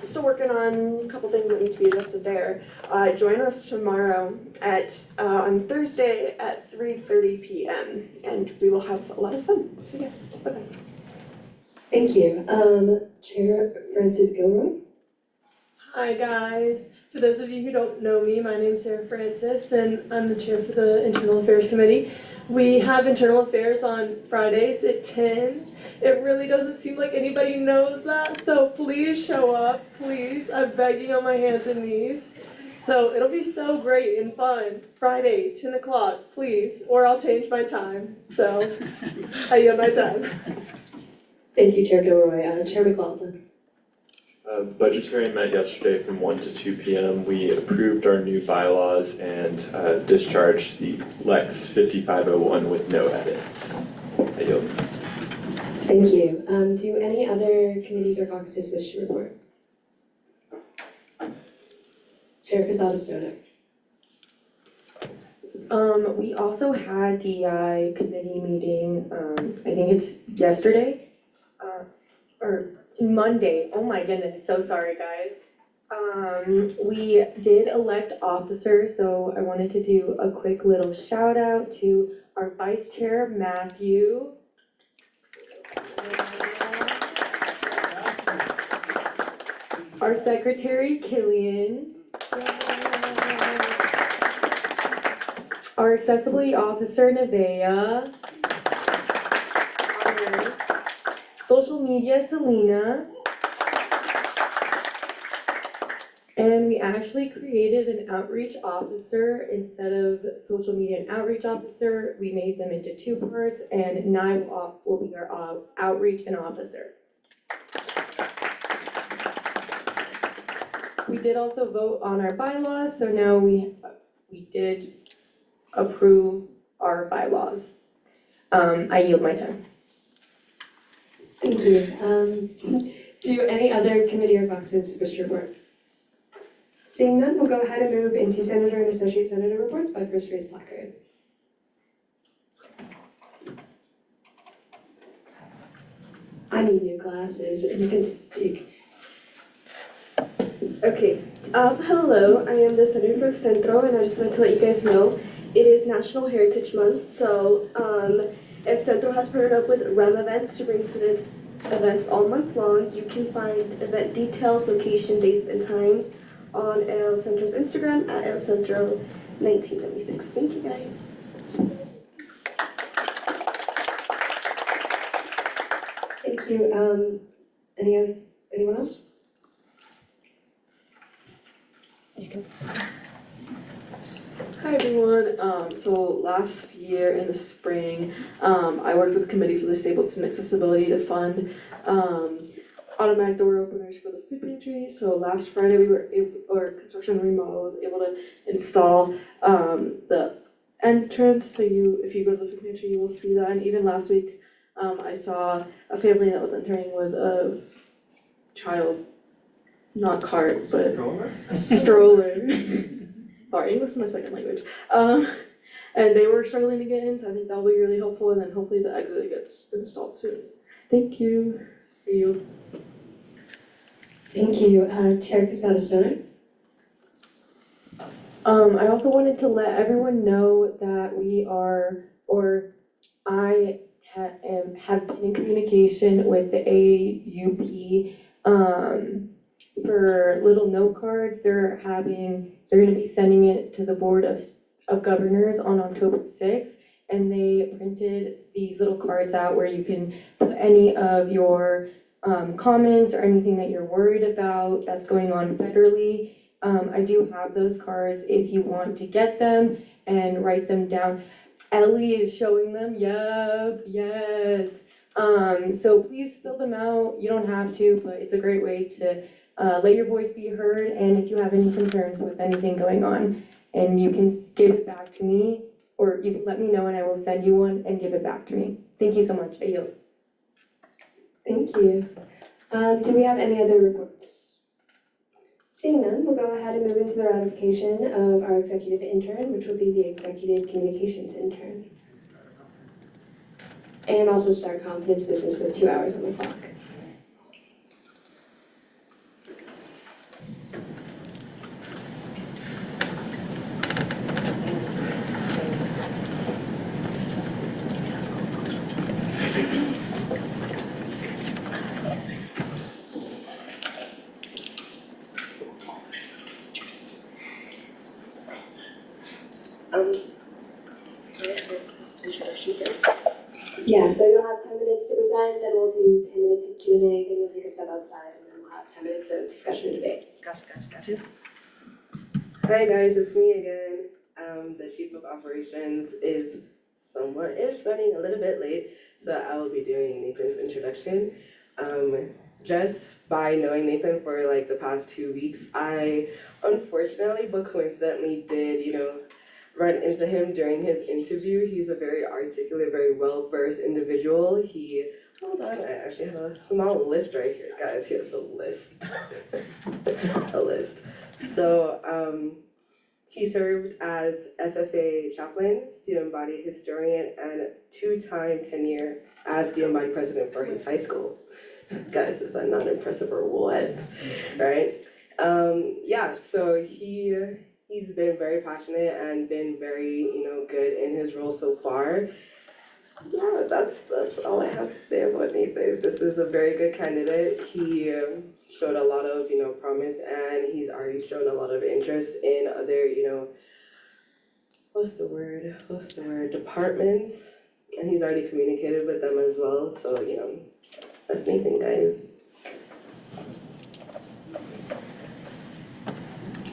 Still working on a couple things that need to be adjusted there. Join us tomorrow on Thursday at 3:30 p.m. and we will have a lot of fun. So yes, bye-bye. Thank you. Chair Francis Gilroy. Hi guys. For those of you who don't know me, my name's Sarah Francis and I'm the chair for the Internal Affairs Committee. We have Internal Affairs on Fridays at 10. It really doesn't seem like anybody knows that, so please show up, please. I'm begging on my hands and knees. So it'll be so great and fun. Friday, 10 o'clock, please, or I'll change my time. So I yield my time. Thank you, Chair Gilroy. Chair McLaughlin. Budgetary met yesterday from 1 to 2 p.m. We approved our new bylaws and discharged the Lex 5501 with no edits. I yield. Thank you. Do any other committees or caucuses wish to report? Chair Casada Stoner. We also had DEI committee meeting, I think it's yesterday, or Monday. Oh my goodness, so sorry guys. We did elect officers, so I wanted to do a quick little shout out to our vice chair, Matthew. Our secretary, Killian. Our accessibility officer, Nevaeh. Our social media, Selena. And we actually created an outreach officer instead of social media and outreach officer. We made them into two parts, and Nye will be our outreach and officer. We did also vote on our bylaws, so now we did approve our bylaws. I yield my time. Thank you. Do any other committee or caucuses wish to report? Seeing none, we'll go ahead and move into Senator and Associate Senator reports by first raised placard. I need new glasses. You can speak. Okay, hello, I am the Senator from Centro, and I just wanted to let you guys know it is National Heritage Month, so and Centro has partnered up with REM events to bring students events all month long. You can find event details, location, dates, and times on El Centro's Instagram at El Centro 1976. Thank you guys. Thank you. Anyone else? You can. Hi everyone. So last year in the spring, I worked with the Committee for Disabled Student Accessibility to fund automatic door openers for the food pantry. So last Friday we were able, or construction remodel was able to install the entrance. So if you go to the food pantry, you will see that. And even last week, I saw a family that was entering with a child, not cart, but stroller. Sorry, English is my second language. And they were struggling to get in, so I think that'll be really helpful, and then hopefully the exit gets installed soon. Thank you. For you. Thank you. Chair Casada Stoner. I also wanted to let everyone know that we are, or I have been in communication with the AUP for little note cards. They're gonna be sending it to the Board of Governors on October 6th. And they printed these little cards out where you can put any of your comments or anything that you're worried about that's going on federally. I do have those cards if you want to get them and write them down. Ellie is showing them, yep, yes. So please fill them out. You don't have to, but it's a great way to let your voice be heard, and if you have any concerns with anything going on, and you can give it back to me, or you can let me know and I will send you one and give it back to me. Thank you so much. I yield. Thank you. Do we have any other reports? Seeing none, we'll go ahead and move into the ratification of our executive intern, which will be the executive communications intern. And also start confidence business with 2 hours on the clock. Yeah, so you'll have 10 minutes to present, then we'll do 10 minutes of Q&A, then we'll take a step outside, and then we'll have 10 minutes of discussion and debate. Gotcha. Hi guys, it's me again. The Chief of Operations is somewhat-ish running a little bit late, so I will be doing Nathan's introduction. Just by knowing Nathan for like the past 2 weeks, I unfortunately but coincidentally did, run into him during his interview. He's a very articulate, very well-versed individual. Hold on, I actually have a small list right here, guys. Here's a list. A list. So, he served as FFA chaplain, student body historian, and 2-time tenure as student body president for his high school. Guys, is that not impressive or what? Right? Yeah, so he's been very passionate and been very, good in his role so far. Yeah, that's all I have to say about Nathan. This is a very good candidate. He showed a lot of, promise, and he's already shown a lot of interest in other, departments. And he's already communicated with them as well. So, that's Nathan, guys.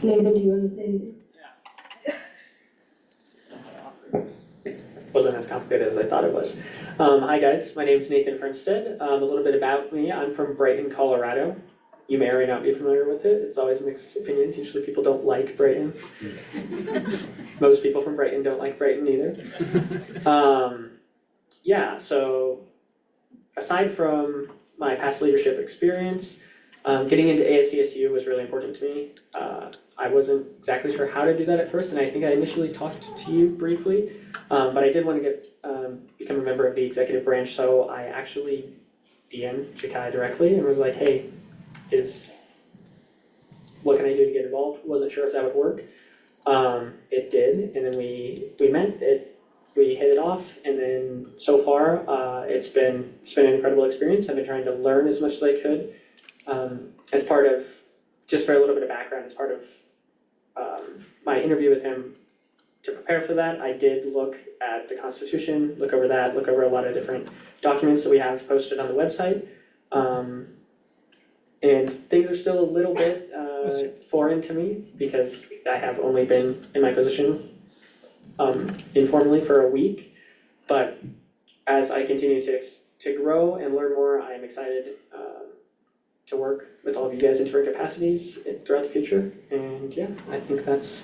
Nathan, do you want to say anything? Wasn't as complicated as I thought it was. Hi guys, my name is Nathan Fernstead. A little bit about me, I'm from Brighton, Colorado. You may or may not be familiar with it. It's always mixed opinions. Usually people don't like Brighton. Most people from Brighton don't like Brighton either. Yeah, so aside from my past leadership experience, getting into ASCSU was really important to me. I wasn't exactly sure how to do that at first, and I think I initially talked to you briefly, but I did want to become a member of the executive branch, so I actually DM'd Chikai directly and was like, hey, what can I do to get involved? Wasn't sure if that would work. It did, and then we met, we hit it off, and then so far, it's been an incredible experience. I've been trying to learn as much as I could. As part of, just for a little bit of background, as part of my interview with him, to prepare for that, I did look at the Constitution, look over a lot of different documents that we have posted on the website. And things are still a little bit foreign to me because I have only been in my position informally for a week. But as I continue to grow and learn more, I am excited to work with all of you guys in different capacities throughout the future. And yeah, I think that's...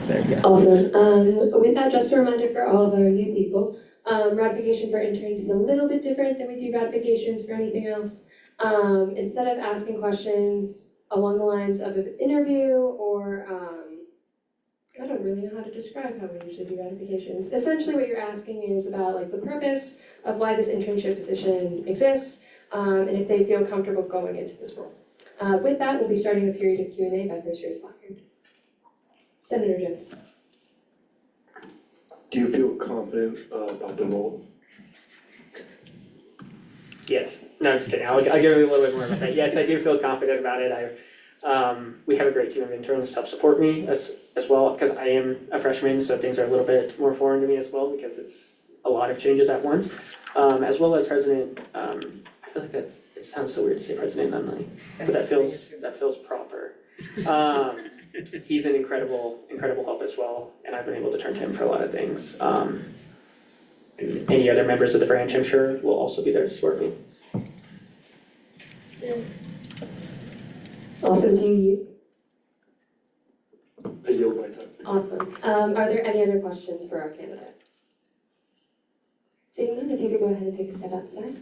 There you go. Awesome. With that, just a reminder for all of our new people, ratification for interns is a little bit different than we do ratifications for anything else. Instead of asking questions along the lines of an interview or I don't really know how to describe how we usually do ratifications. Essentially what you're asking is about like the purpose of why this internship position exists, and if they feel comfortable going into this role. With that, we'll be starting a period of Q&A by Vice Chair Spockard. Senator Jones. Do you feel confident about the role? Yes, no, I'm just kidding, I'll give you a little bit more about that. Yes, I do feel confident about it. We have a great team of interns to help support me as well, because I am a freshman, so things are a little bit more foreign to me as well, because it's a lot of changes at once. As well as President, I feel like that, it sounds so weird to say President Nunley, but that feels proper. He's an incredible help as well, and I've been able to turn to him for a lot of things. And any other members of the branch, I'm sure, will also be there to support me. Awesome, do you? I yield my time. Awesome. Are there any other questions for our candidate? Seeing none, if you could go ahead and take a step outside.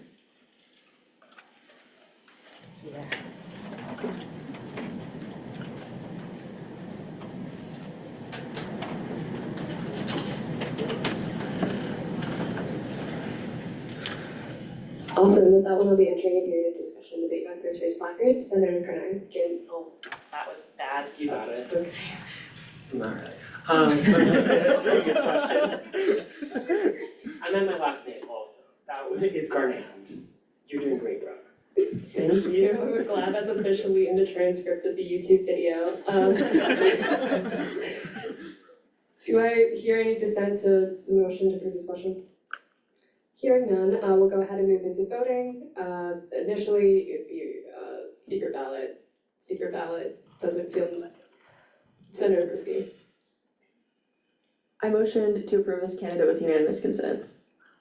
Awesome, with that one, I'll be entering a period of discussion and debate by Vice Chair Spockard. Senator Kernine, oh, that was bad. You got it. Okay. Alright. Biggest question. I meant my last name also. It's Garnett. You're doing great, bro. Thank you. We're glad that's officially in the transcript of the YouTube video. Do I hear any dissent to the motion to approve this motion? Hearing none, we'll go ahead and move into voting. Initially, if you, secret ballot doesn't feel, Senator Brisky. I motion to approve this candidate with unanimous consent.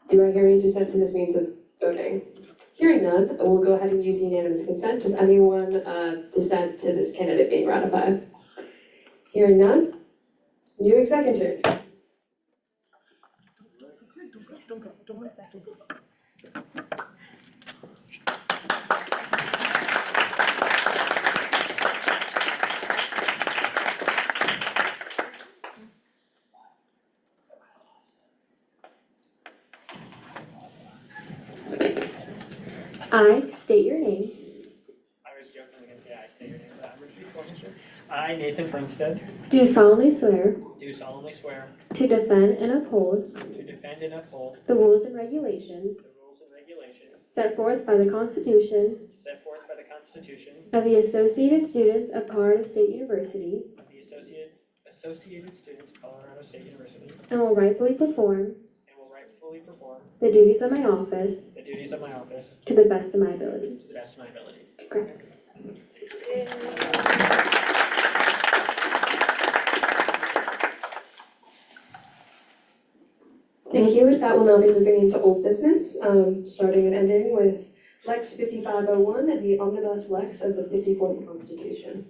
Do I hear any dissent to this means of voting? Hearing none, we'll go ahead and use unanimous consent. Does anyone dissent to this candidate being ratified? Hearing none, new executive. I state your name. I was joking against I state your name, but I'm repeating for Mr. I, Nathan Fernstead, Do solemnly swear do solemnly swear to defend and uphold to defend and uphold the rules and regulations the rules and regulations set forth by the Constitution set forth by the Constitution of the Associated Students of Colorado State University of the Associated Students of Colorado State University, and will rightfully perform and will rightfully perform the duties of my office the duties of my office to the best of my ability. to the best of my ability. Congrats. Thank you. With that, we'll now be moving into old business, starting and ending with Lex 5501, the omnibus Lex of the 54th Constitution.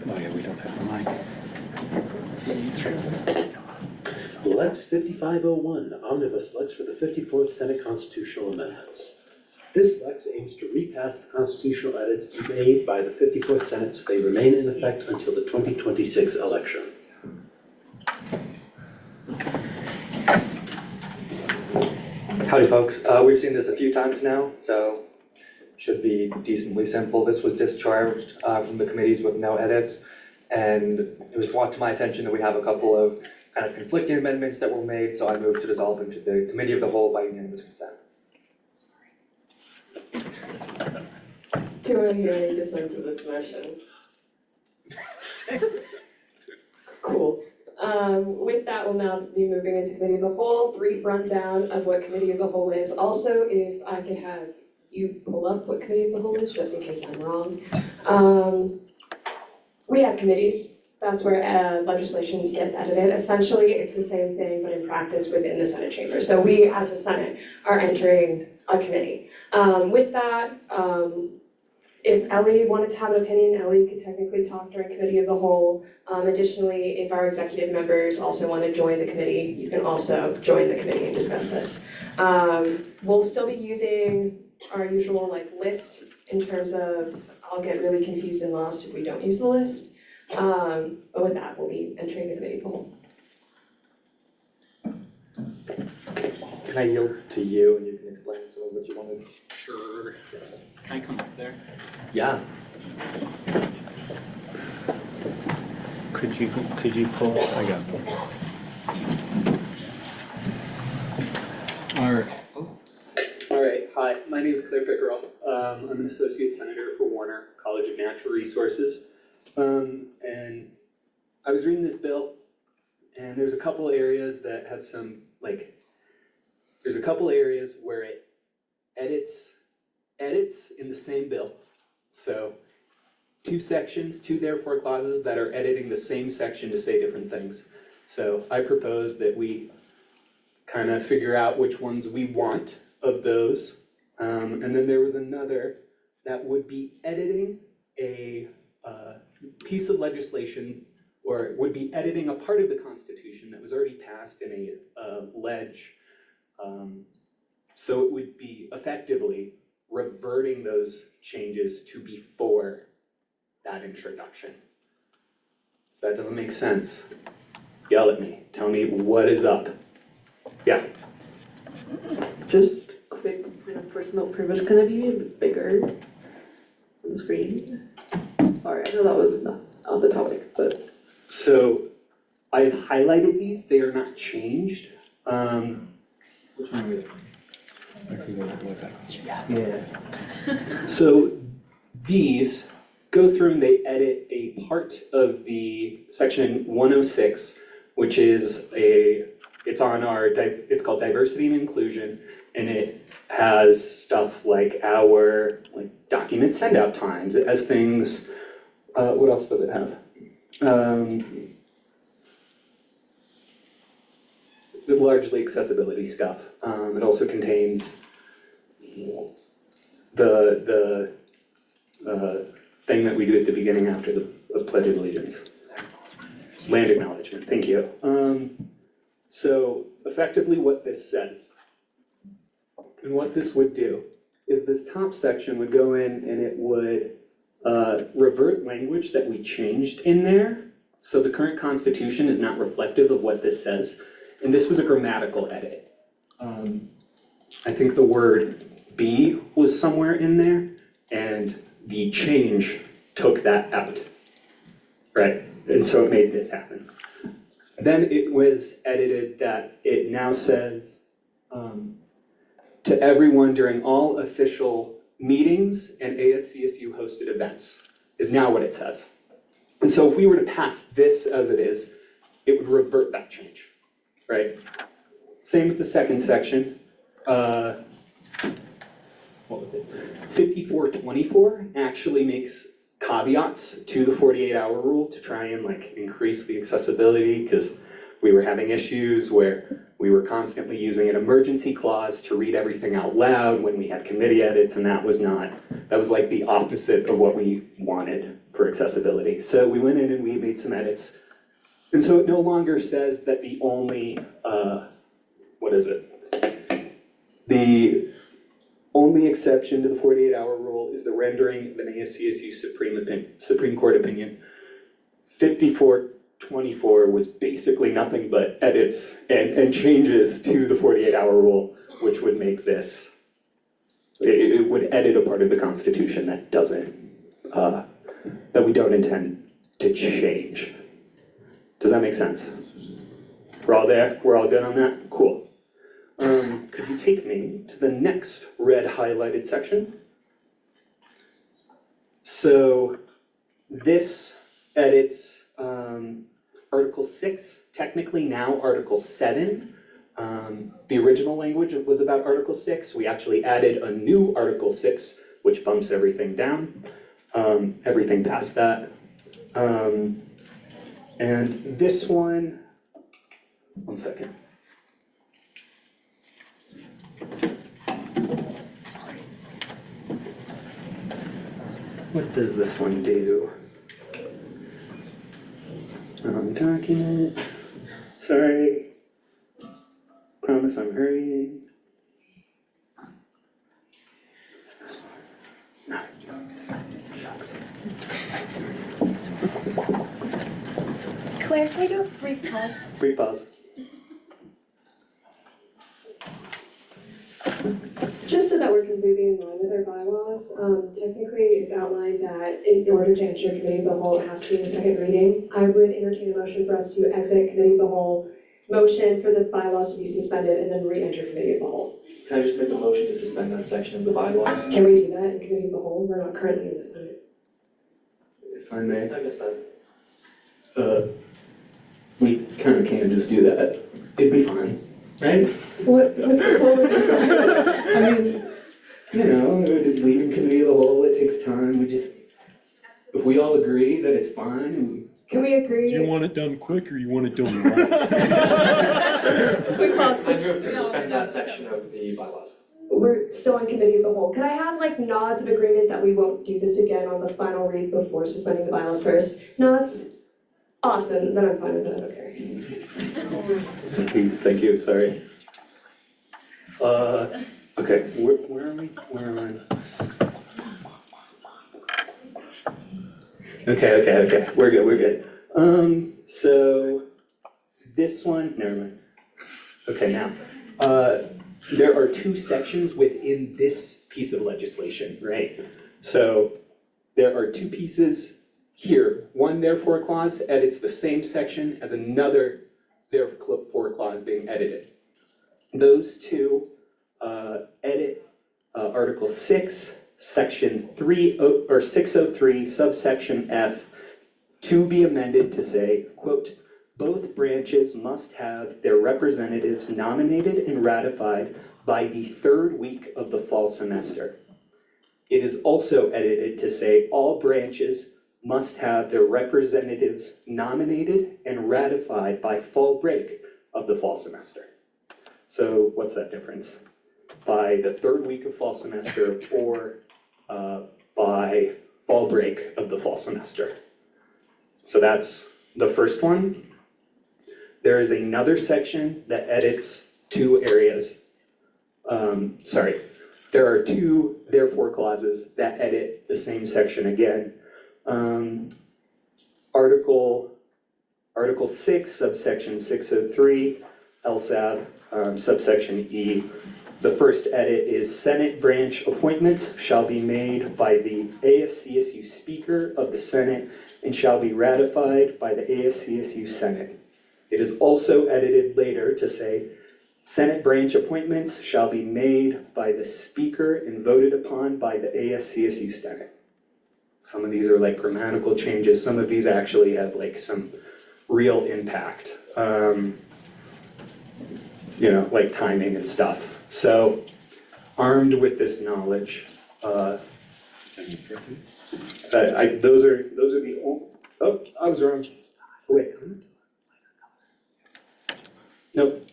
Oh yeah, we don't have the mic. Lex 5501, Omnibus Lex for the 54th Senate Constitutional Amendments. This Lex aims to repass the constitutional edits made by the 54th Senate so they remain in effect until the 2026 election. Howdy folks, we've seen this a few times now, so should be decently simple. This was discharged from the committees with no edits, and it was brought to my attention that we have a couple of kind of conflicting amendments that were made, so I moved to dissolve into the committee of the whole by unanimous consent. Do I hear any dissent to this motion? Cool. With that, we'll now be moving into committee of the whole. Brief rundown of what committee of the whole is. Also, if I could have you pull up what committee of the whole is, just in case I'm wrong. We have committees. That's where legislation gets edited. Essentially, it's the same thing, but in practice within the Senate chamber. So we, as a Senate, are entering a committee. With that, if Ellie wanted to have an opinion, Ellie could technically talk during committee of the whole. Additionally, if our executive members also want to join the committee, you can also join the committee and discuss this. We'll still be using our usual list in terms of, I'll get really confused and lost if we don't use the list. But with that, we'll be entering the committee of the whole. can I yield to you and you can explain some of what you wanted? Sure. Yes. Can I come up there? Yeah. Could you pull? I got it. All right. All right, hi, my name is Claire Pickerel. I'm an associate senator for Warner College of Natural Resources. And I was reading this bill, and there's a couple areas that have some, there's a couple areas where it edits in the same bill. So 2 sections, 2 therefore clauses that are editing the same section to say different things. So I propose that we kind of figure out which ones we want of those. And then there was another that would be editing a piece of legislation, or would be editing a part of the Constitution that was already passed in a ledge. So it would be effectively reverting those changes to before that introduction. If that doesn't make sense, yell at me. Tell me what is up. Yeah. Just quick point of personal privilege, can it be a bit bigger on the screen? Sorry, I know that was not on the topic, but. So I've highlighted these, they are not changed. Which one are they? Yeah. So these go through and they edit a part of the section 106, which is it's called diversity and inclusion, and it has stuff like our document send out times. It has things, what else does it have? Largely accessibility stuff. It also contains the thing that we do at the beginning after the Pledge of Allegiance. Land acknowledgement, thank you. So effectively what this says, and what this would do, is this top section would go in and it would revert language that we changed in there. So the current Constitution is not reflective of what this says. And this was a grammatical edit. I think the word be was somewhere in there, and the change took that out, right? And so it made this happen. Then it was edited that it now says, to everyone during all official meetings and ASCSU hosted events, is now what it says. And so if we were to pass this as it is, it would revert that change. Right? Same with the second section. What was it? 5424 actually makes caveats to the 48-hour rule to try and increase the accessibility, because we were having issues where we were constantly using an emergency clause to read everything out loud when we had committee edits, and that was like the opposite of what we wanted for accessibility. So we went in and we made some edits. And so it no longer says that the only, the only exception to the 48-hour rule is the rendering of an ASCSU Supreme Court opinion. 5424 was basically nothing but edits and changes to the 48-hour rule, which would make this, it would edit a part of the Constitution that doesn't, that we don't intend to change. Does that make sense? We're all there? We're all good on that? Cool. Could you take me to the next red highlighted section? So this edits Article 6, technically now Article 7. The original language was about Article 6. We actually added a new Article 6, which bumps everything down. Everything past that. And this one second. What does this one do? Document, sorry. Promise I'm hurrying. No. Claire, can I do a brief pause? Brief pause. that we're completely in line with our bylaws. Technically, it's outlined that in order to enter committee of the whole, it has to be a second reading. I would entertain a motion for us to exit committee of the whole, motion for the bylaws to be suspended, and then re-enter committee of the whole. Can I just make a motion to suspend that section of the bylaws? Can we do that in committee of the whole? We're not currently in this minute. If I may, I guess that's. we kind of can just do that. It'd be fine, right? What would this I mean, you know, leaving committee of the whole, it takes time. We just, if we all agree that it's fine, Can we agree? Do you want it done quick or you want it done right? Quick thoughts. I move to suspend that section of the bylaws. We're still in committee of the whole. Could I have like nods of agreement that we won't do this again on the final read before suspending the bylaws first? Nods? Awesome, then I'm fine with it, I don't care. Thank you, sorry. Okay, where are we? Where am I? Okay, we're good. So this one, never mind. Okay, now, there are two sections within this piece of legislation, right? So there are two pieces here. One therefore clause edits the same section as another therefore clause being edited. Those two edit Article 6, Section 603, subsection F, to be amended to say, quote, both branches must have their representatives nominated and ratified by the third week of the fall semester. It is also edited to say all branches must have their representatives nominated and ratified by fall break of the fall semester. So what's that difference? By the third week of fall semester or by fall break of the fall semester. So that's the first one. There is another section that edits two areas. There are two therefore clauses that edit the same section again. Article 6, subsection 603, LSAB, subsection E. The first edit is Senate branch appointments shall be made by the ASCSU Speaker of the Senate and shall be ratified by the ASCSU Senate. It is also edited later to say, Senate branch appointments shall be made by the Speaker and voted upon by the ASCSU Senate. Some of these are like grammatical changes. Some of these actually have like some real impact, like timing and stuff. So, armed with this knowledge, those are the I was wrong. Wait. Nope.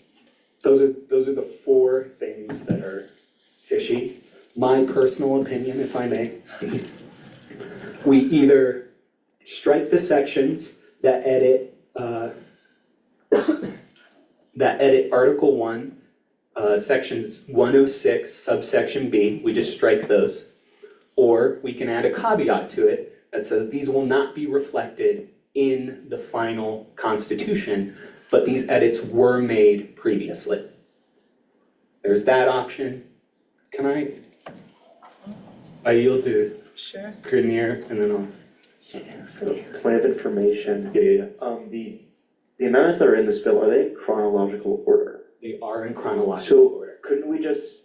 Those are the four things that are fishy. My personal opinion, if I may, we either strike the sections that edit Article 1, sections 106, subsection B, we just strike those. Or we can add a caveat to it that says these will not be reflected in the final constitution, but these edits were made previously. There's that option. Can I yield to Grenier, and then I'll. Point of information. Yeah. The amendments that are in this bill, are they in chronological order? They are in chronological order. So couldn't we just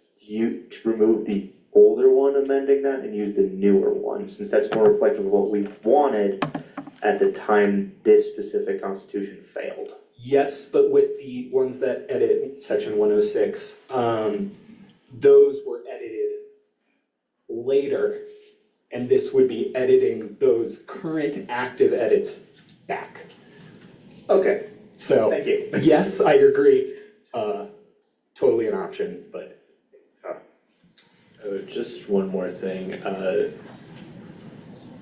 remove the older one amending that and use the newer one, since that's more reflective of what we wanted at the time this specific constitution failed? Yes, but with the ones that edit section 106, those were edited later, and this would be editing those current active edits back. Okay. So, thank you. Yes, I agree. Totally an option, but. Just one more thing.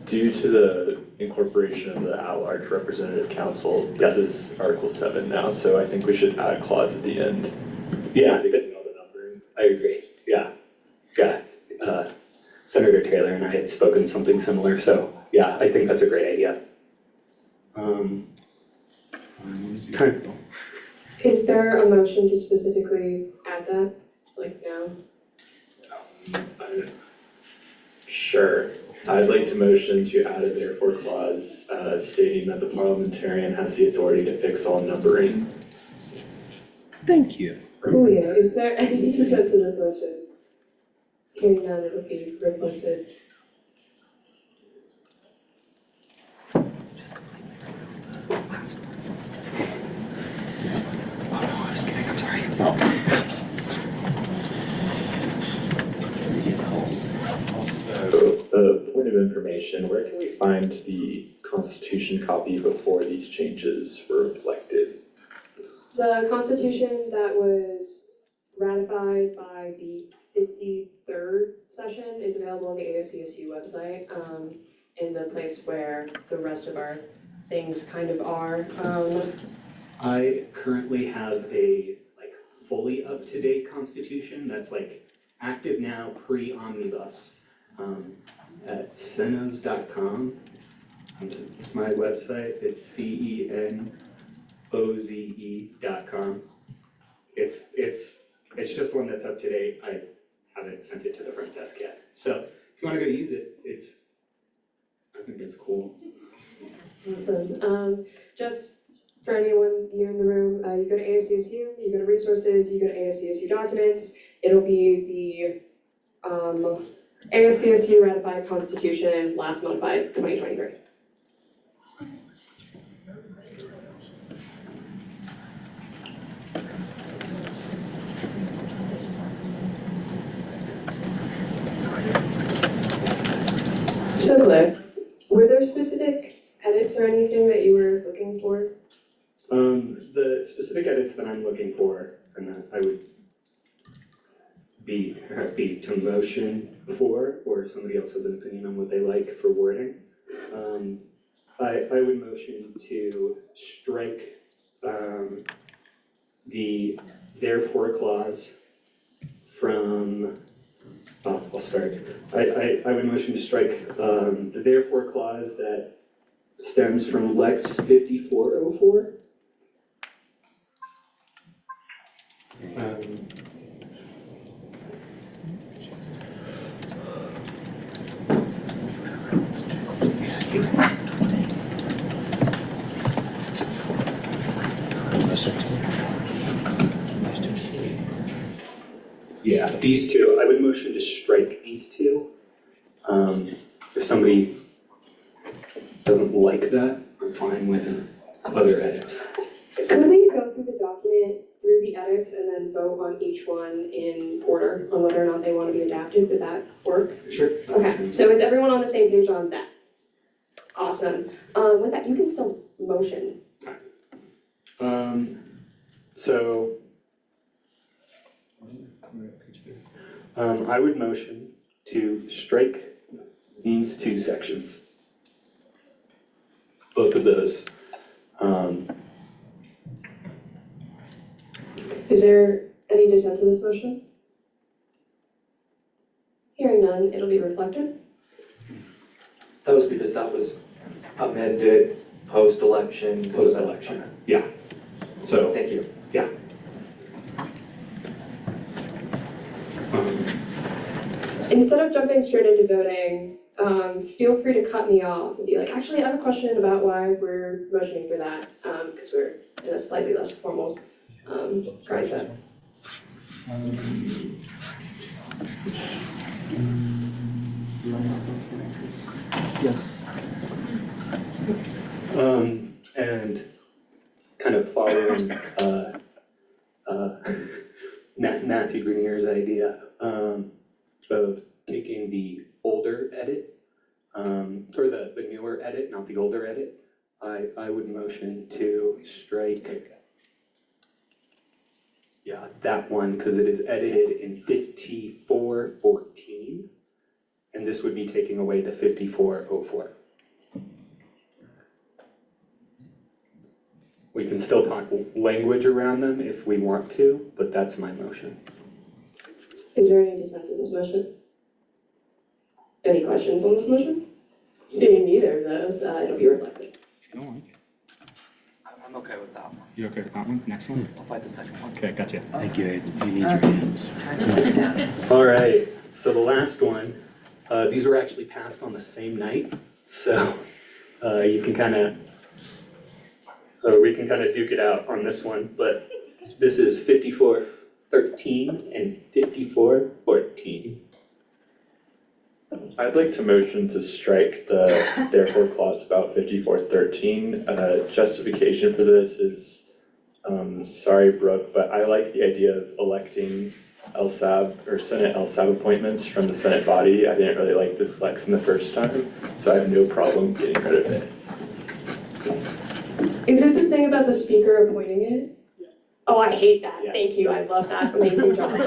Due to the incorporation of the at-large representative council, this is Article 7 now, so I think we should add a clause at the end. Yeah, I agree. Yeah. Senator Taylor and I had spoken something similar, so yeah, I think that's a great idea. Is there a motion to specifically add that, like now? Sure. I'd like to motion to add a therefore clause stating that the parliamentarian has the authority to fix all numbering. Thank you. Cool, yeah. Is there any dissent to this motion? Hearing none, it'll be reflected. Point of information, where can we find the Constitution copy before these changes were reflected? The Constitution that was ratified by the 53rd session is available on the ASCSU website, in the place where the rest of our things kind of are. I currently have a fully up-to-date constitution that's active now, pre-omnibus, at cenos.com. It's my website. It's CENOZE.com. It's just one that's up to date. I haven't sent it to the front desk yet. So if you want to go use it, I think it's cool. Awesome. Just for anyone new in the room, you go to ASCSU, you go to resources, you go to ASCSU documents. It'll be the ASCSU ratified constitution last modified 2023. So Claire, were there specific edits or anything that you were looking for? The specific edits that I'm looking for, and that I would be happy to motion for, or if somebody else has an opinion on what they like for wording. I would motion to strike the therefore clause from, I'll start. I would motion to strike the therefore clause that stems from Lex 5404. Yeah, these two, I would motion to strike these two. If somebody doesn't like that, I'm fine with other edits. Could we go through the document, through the edits, and then vote on each one in order on whether or not they want to be adapted? Would that work? Sure. Okay, so is everyone on the same page on that? Awesome. With that, you can still motion. So I would motion to strike these two sections. Both of those. Is there any dissent to this motion? Hearing none, it'll be reflected. That was because that was amended post-election. Post-election, yeah. So. Thank you. Yeah. Instead of jumping straight into voting, feel free to cut me off and be like, actually, I have a question about why we're motioning for that, because we're in a slightly less formal grind set. Yes. And kind of following Matthew Grenier's idea of taking the older edit, or the newer edit, not the older edit, I would motion to strike, yeah, that one, because it is edited in 5414, and this would be taking away the 5404. We can still talk language around them if we want to, but that's my motion. Is there any dissent to this motion? Any questions on this motion? Seeing neither of those, it'll be reflected. I'm okay with that one. You okay with that one? Next one? I'll fight the second one. Okay, gotcha. Thank you, Aiden. You need your hands. All right, So the last one, these were actually passed on the same night, so you can kind of, we can kind of duke it out on this one, but this is 5413 and 5414. I'd like to motion to strike the therefore clause about 5413. Justification for this is, sorry Brooke, but I like the idea of electing LSAB or Senate LSAB appointments from the Senate body. I didn't really like this lex in the first time, so I have no problem getting rid of it. Is it the thing about the speaker appointing it? Oh, I hate that. Thank you. I love that. Amazing job.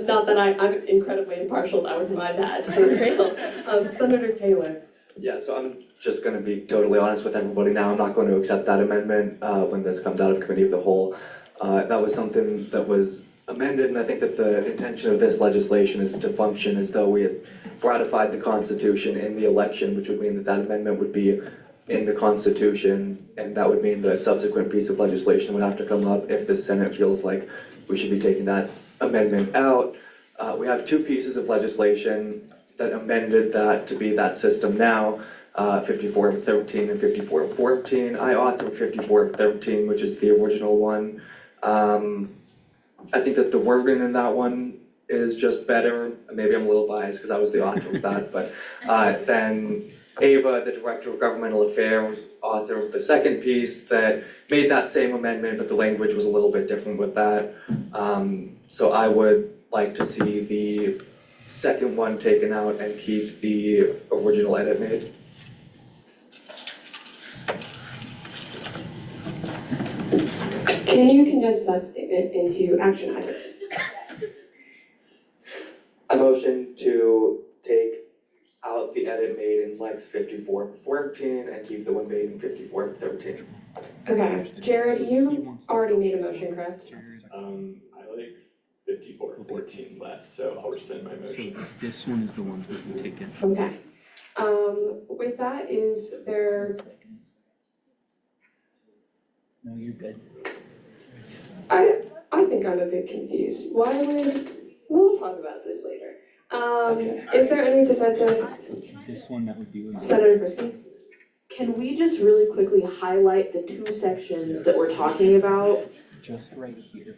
Not that I'm incredibly impartial. That was my bad, for real. Senator Taylor. Yeah, so I'm just gonna be totally honest with everybody now. I'm not going to accept that amendment when this comes out of committee of the whole. That was something that was amended, and I think that the intention of this legislation is to function as though we had ratified the Constitution in the election, which would mean that that amendment would be in the Constitution, and that would mean that a subsequent piece of legislation would have to come up if the Senate feels like we should be taking that amendment out. We have two pieces of legislation that amended that to be that system now, 5413 and 5414. I authored 5413, which is the original one. I think that the wording in that one is just better. Maybe I'm a little biased because I was the author of that, but then Ava, the Director of Governmental Affairs, author of the second piece that made that same amendment, but the language was a little bit different with that. So I would like to see the second one taken out and keep the original edit made. Can you condense that statement into action items? I motion to take out the edit made in Lex 5414 and keep the one made in 5413. Okay, Jared, you already made a motion, correct? I like 5414 less, so I'll rescind my motion. So this one is the one that we take in. Okay. With that, is there, No, you're good. I think I'm a bit confused. Why would, we'll talk about this later. Is there any dissension? This one, that would be with Senator Frisky? Can we just really quickly highlight the two sections that we're talking about? just right here.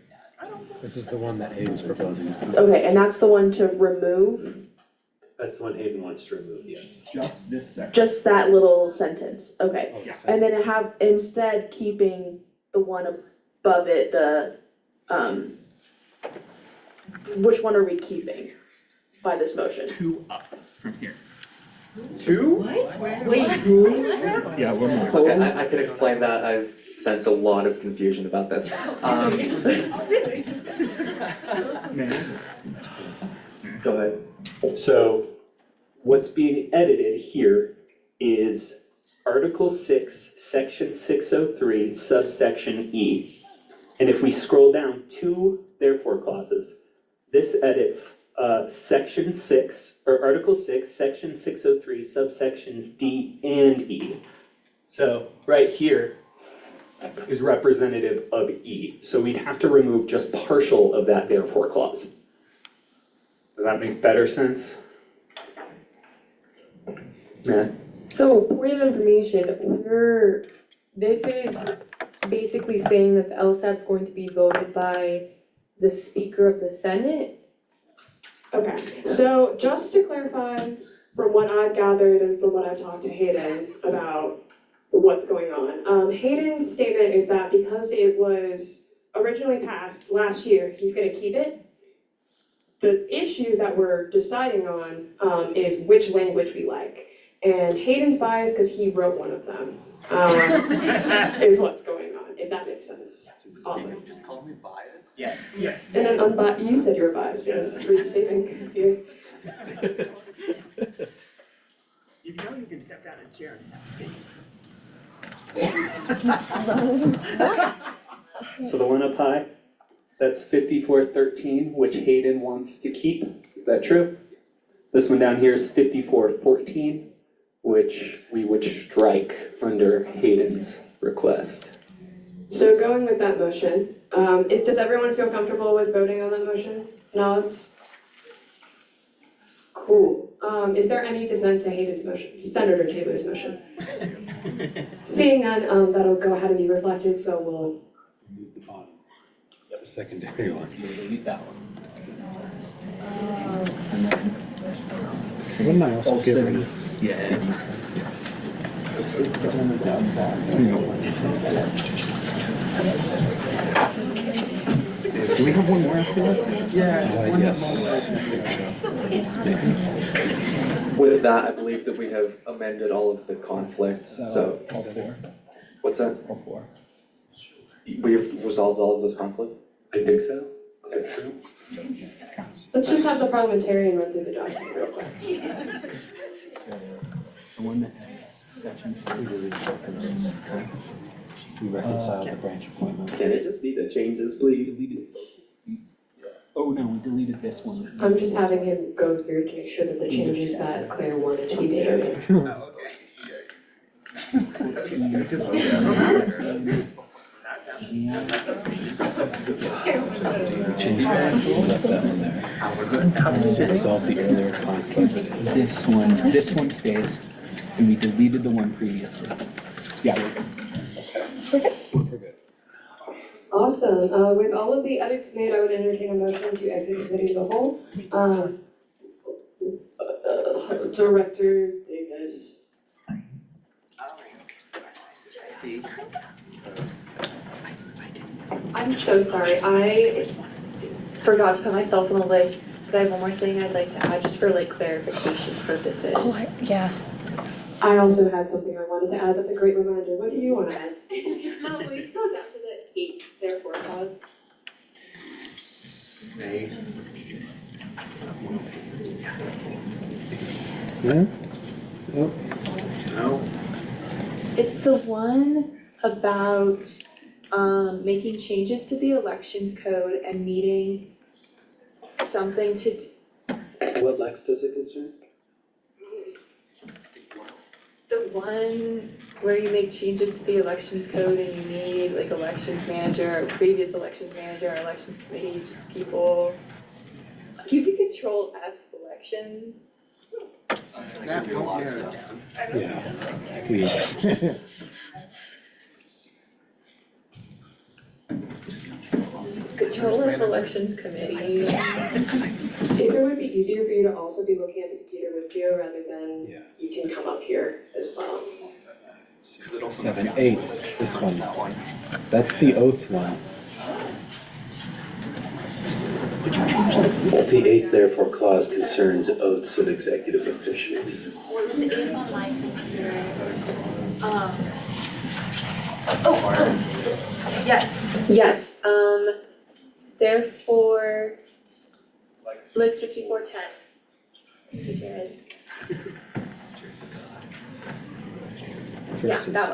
This is the one that Hayden's proposing. Okay, and that's the one to remove? That's the one Hayden wants to remove, yes. Just this section. Just that little sentence, okay. Oh, yes. And then have, instead keeping the one above it, the, which one are we keeping by this motion? 2 up from here. 2? What? Wait. Yeah, one more. Okay, I can explain that. I sense a lot of confusion about this. Go ahead. So what's being edited here is Article 6, Section 603, subsection E. And if we scroll down 2 therefore clauses, this edits Section 6, or Article 6, Section 603, subsections D and E. So right here is representative of E. So we'd have to remove just partial of that therefore clause. Does that make better sense? Yeah. So, point of information, this is basically saying that the LSAP is going to be voted by the Speaker of the Senate? Okay, so just to clarify, from what I've gathered and from what I've talked to Hayden about what's going on, Hayden's statement is that because it was originally passed last year, he's gonna keep it. The issue that we're deciding on is which language we like. And Hayden's biased because he wrote one of them, is what's going on, if that makes sense. Awesome. Just call me biased? Yes. Yes. And an you said you were biased, yes, restating here. You know you can step down as chair. So the one up high, that's 5413, which Hayden wants to keep. Is that true? This one down here is 5414, which we would strike under Hayden's request. So going with that motion, Does everyone feel comfortable with voting on that motion? Nods? Cool. Is there any dissent to Hayden's motion, Senator Taylor's motion? Seeing none, that'll go ahead and be reflected, so we'll. Move the bottom. The secondary one. Delete that one. Wouldn't I also get rid of? Yeah. Do we have one more after that? Yes. With that, I believe that we have amended all of the conflicts, so. All four. What's that? All four. We have resolved all of those conflicts? I think so. Is that true? Let's just have the parliamentarian run through the document real quick. So, the one that has sections. We reconciled the branch appointment. Can it just be the changes, please? Oh, no, we deleted this one. I'm just having him go through to make sure that the changes that Claire wanted to be made are made. Change that, left that one there. Resolve the earlier conflict. This one stays, and we deleted the one previously. Yeah, we're good. We're good. Awesome. With all of the edits made, I would entertain a motion to exit the committee of the whole. Director Davis. I'm so sorry, I forgot to put myself on the list, but I have one more thing I'd like to add, just for like clarification purposes. Yeah. I also had something I wanted to add, that's a great reminder. What do you want to add? Will you scroll down to the 8th, therefore clause? Yeah? Oh. No. It's the one about making changes to the elections code and needing something to. What Lex does it concern? The one where you make changes to the elections code and you need like elections manager, or previous elections manager, or elections committee people. You can control F elections. That won't narrow it down. Yeah, please. Control F elections committee. If it would be easier for you to also be looking at the computer with Gio rather than you can come up here as well. 7, 8, this one. That's the oath one. The 8th therefore clause concerns oaths of executive officials. What was the 8th on my computer? Yes, therefore, Lex 5410. Thank you, Jared. Yeah, that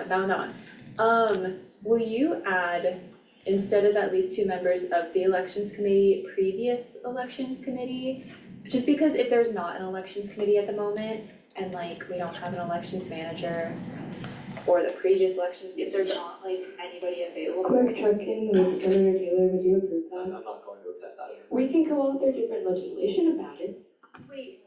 one. Will you add, instead of at least 2 members of the elections committee, previous elections committee? Just because if there's not an elections committee at the moment, and like we don't have an elections manager, or the previous elections, if there's not like anybody available. Quick check-in with Senator Taylor, would you approve that? I'm not going to accept that. We can come out with different legislation about it. Wait,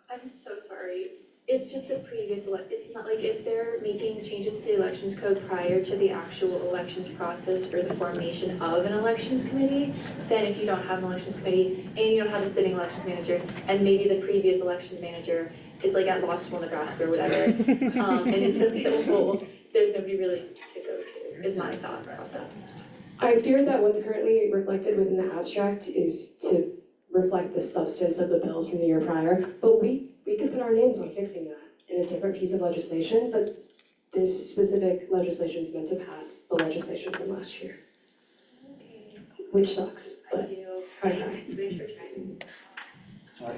I'm so sorry. It's just the previous, it's not like if they're making changes to the elections code prior to the actual elections process or the formation of an elections committee, then if you don't have an elections committee and you don't have a sitting elections manager, and maybe the previous elections manager is like at Law School, Nebraska or whatever, and isn't available, there's nobody really to go to, is my thought process. I fear that what's currently reflected within the abstract is to reflect the substance of the bills from the year prior, but we could put our names on fixing that in a different piece of legislation, but this specific legislation is meant to pass the legislation from last year. Which sucks, but try. Thanks for trying. Sorry.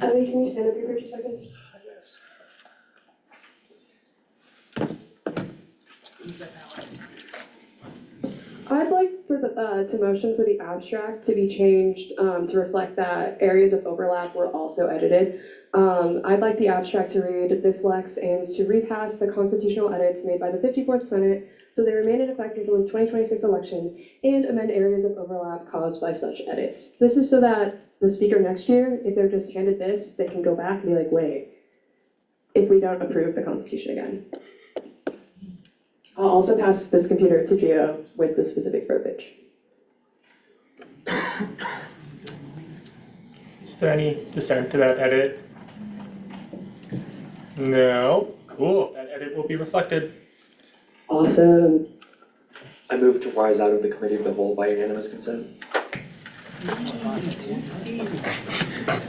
Ellie, can you stand up here for 2 seconds? I'd like for to motion for the abstract to be changed to reflect that areas of overlap were also edited. I'd like the abstract to read, "This Lex aims to repass the constitutional edits made by the 54th Senate so they remain in effect until the 2026 election, and amend areas of overlap caused by such edits. This is so that the speaker next year, if they're just handed this, they can go back and be like, wait, if we don't approve the Constitution again. I'll also pass this computer to Gio with the specific verbiage. Is there any dissent to that edit? No, cool, that edit will be reflected. Awesome. I move to rise out of the committee of the whole by unanimous consent.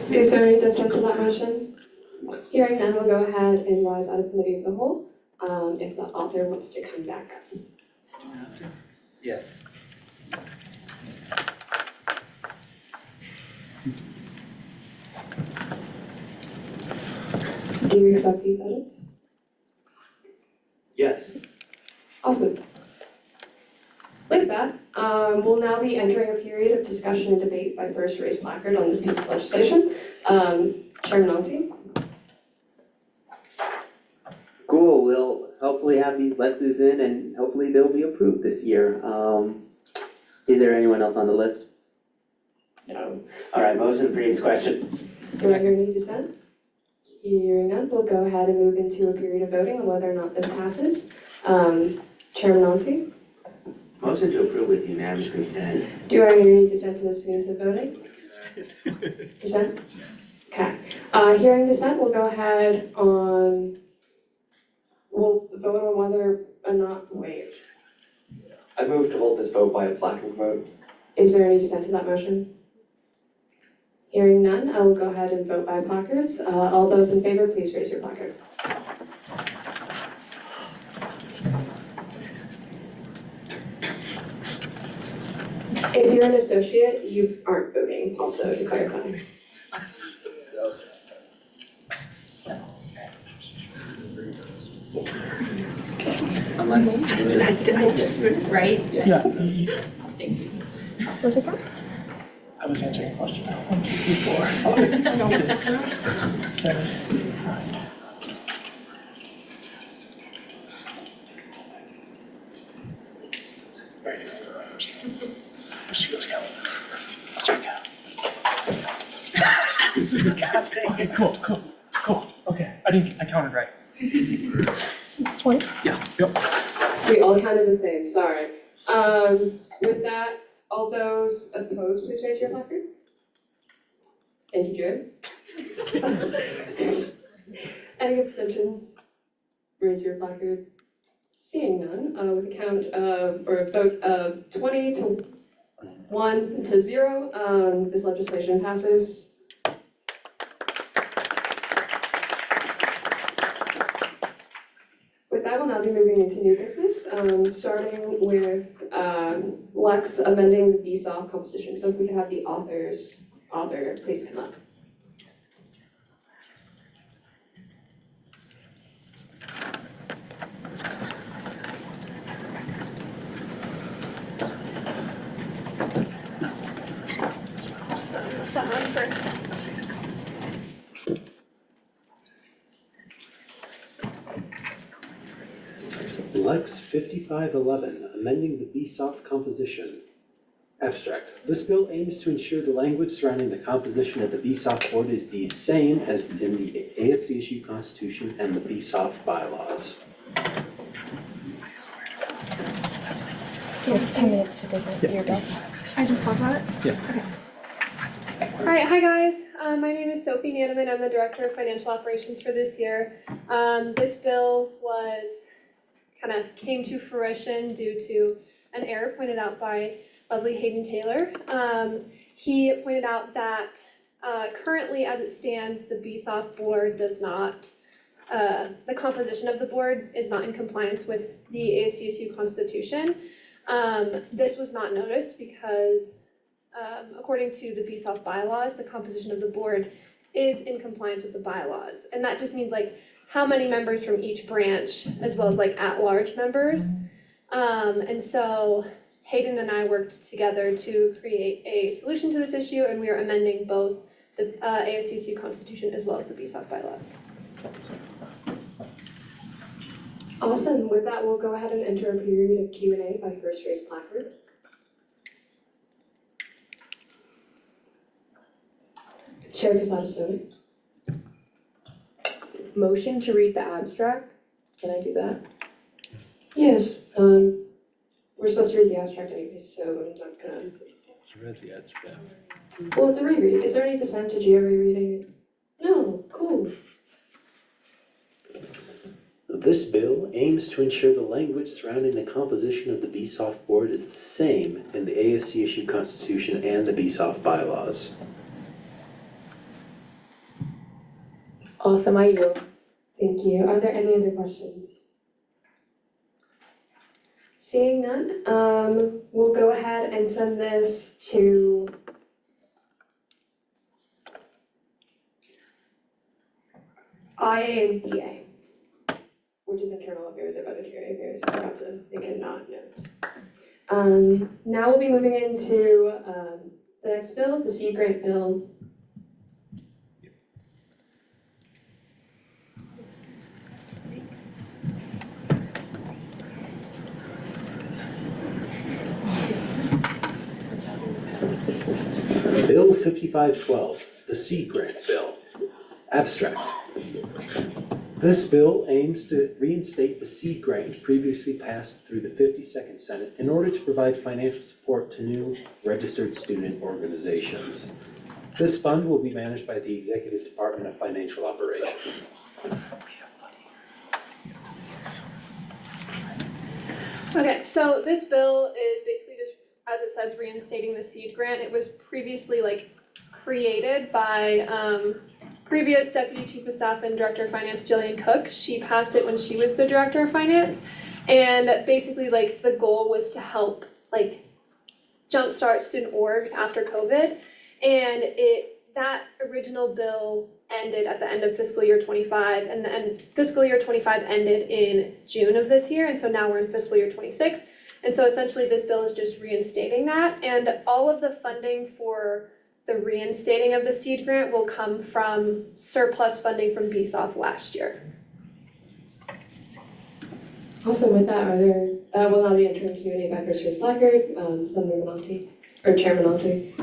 Is there any dissent to that motion? Hearing none, we'll go ahead and rise out of committee of the whole, if the author wants to come back up. Yes. Do you accept these edits? Yes. Awesome. With that, we'll now be entering a period of discussion and debate by first raised placard on this piece of legislation. Chairman Onti. Cool, we'll hopefully have these Lexes in and hopefully they'll be approved this year. Is there anyone else on the list? No. All right, motion to previous question. Do I hear any dissent? Hearing none, we'll go ahead and move into a period of voting on whether or not this passes. Chairman Onti. Motion to approve with unanimous consent. Do I hear any dissent to this means of voting? Dissent? Okay. Hearing dissent, we'll go ahead on, we'll vote on whether or not, wait. I move to hold this vote by a placard vote. Is there any dissent to that motion? Hearing none, I will go ahead and vote by placards. All those in favor, please raise your placard. If you're an associate, you aren't voting, also to clarify. Unless. Right? Yeah. What's it called? I was answering a question. 1, 2, 3, 4, 5, 6, 7, 8, 9. She goes count. God dang it. Cool. Okay, I counted right. This is 20. Yeah, yep. We all counted the same, sorry. With that, all those opposed, please raise your placard. Thank you, Joe. Any abstentions? Raise your placard. Seeing none, with a count of, or a vote of 20 to 1 to 0, this legislation passes. With that, we'll now be moving into new business, starting with Lex amending the BSOF composition. So if we could have the author, please come up. Someone first. Lex 5511, amending the BSOF composition. Abstract. This bill aims to ensure the language surrounding the composition of the BSOF board is the same as in the ASCSU Constitution and the BSOF bylaws. You have 10 minutes to present your bill. I just talked about it? Yeah. Okay. All right, hi guys. My name is Sophie Naneman. I'm the Director of Financial Operations for this year. This bill came to fruition due to an error pointed out by lovely Hayden Taylor. He pointed out that currently as it stands, the BSOF board does not, the composition of the board is not in compliance with the ASCSU Constitution. This was not noticed because according to the BSOF bylaws, the composition of the board is in compliance with the bylaws. And that just means like how many members from each branch, as well as like at-large members. And so Hayden and I worked together to create a solution to this issue, and we are amending both the ASCSU Constitution as well as the BSOF bylaws. Awesome, with that, we'll go ahead and enter a period of Q&A by first raised placard. Chair Casada Stone. Motion to read the abstract, can I do that? Yes, we're supposed to read the abstract anyways, so I'm not gonna. I read the abstract. Well, it's a reread. Is there any dissent to Gio rereading it? No, cool. This bill aims to ensure the language surrounding the composition of the BSOF board is the same in the ASC issued constitution and the BSOF bylaws. Awesome, I yield. Thank you. Are there any other questions? Seeing none, we'll go ahead and send this to IABA, which is Internal Affairs or Budgetary Affairs. I forgot to make a nod notes. Now we'll be moving into the next bill, the seed grant bill. Bill 5512, the Seed Grant Bill. Abstract. This bill aims to reinstate the seed grant previously passed through the 52nd Senate in order to provide financial support to new registered student organizations. This fund will be managed by the Executive Department of Financial Operations. Okay, so this bill is basically just, as it says, reinstating the seed grant. It was previously created by previous Deputy Chief of Staff and Director of Finance, Jillian Cook. She passed it when she was the Director of Finance. And basically the goal was to help jumpstart student orgs after COVID. And that original bill ended at the end of fiscal year 25, and fiscal year 25 ended in June of this year, and so now we're in fiscal year 26. And so essentially this bill is just reinstating that, and all of the funding for the reinstating of the seed grant will come from surplus funding from BSOF last year. Awesome, with that, will now be entering Q&A by first raised placard, Senator Minalti, or Chair Minalti.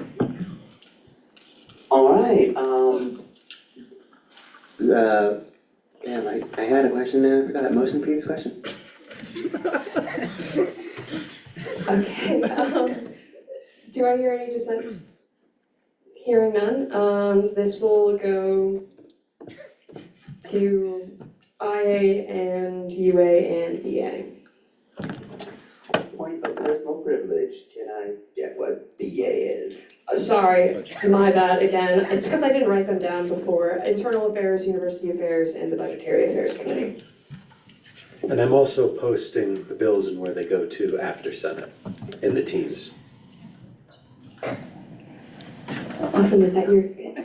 All right, damn, I had a question and I forgot that motion, previous question. Okay, do I hear any dissent? Hearing none, this will go to IA and UA and BA. Point of personal privilege, can I get what BA is? Sorry, my bad again. It's because I didn't write them down before. Internal Affairs, University Affairs, and the Budgetary Affairs Committee. And I'm also posting the bills and where they go to after Senate in the teams. Awesome, with that, you're good.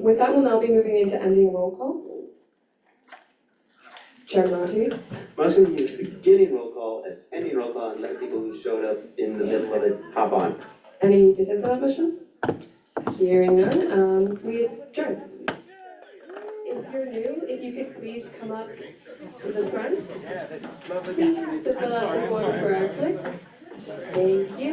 With that, we'll now be moving into ending roll call. Chair Minalti. Motion to use beginning roll call as ending roll call and let people who showed up in the middle of it hop on. Any dissent to that motion? Hearing none, we adjourn. If you're new, if you could please come up to the front, please, to fill out the form for our click. Thank you.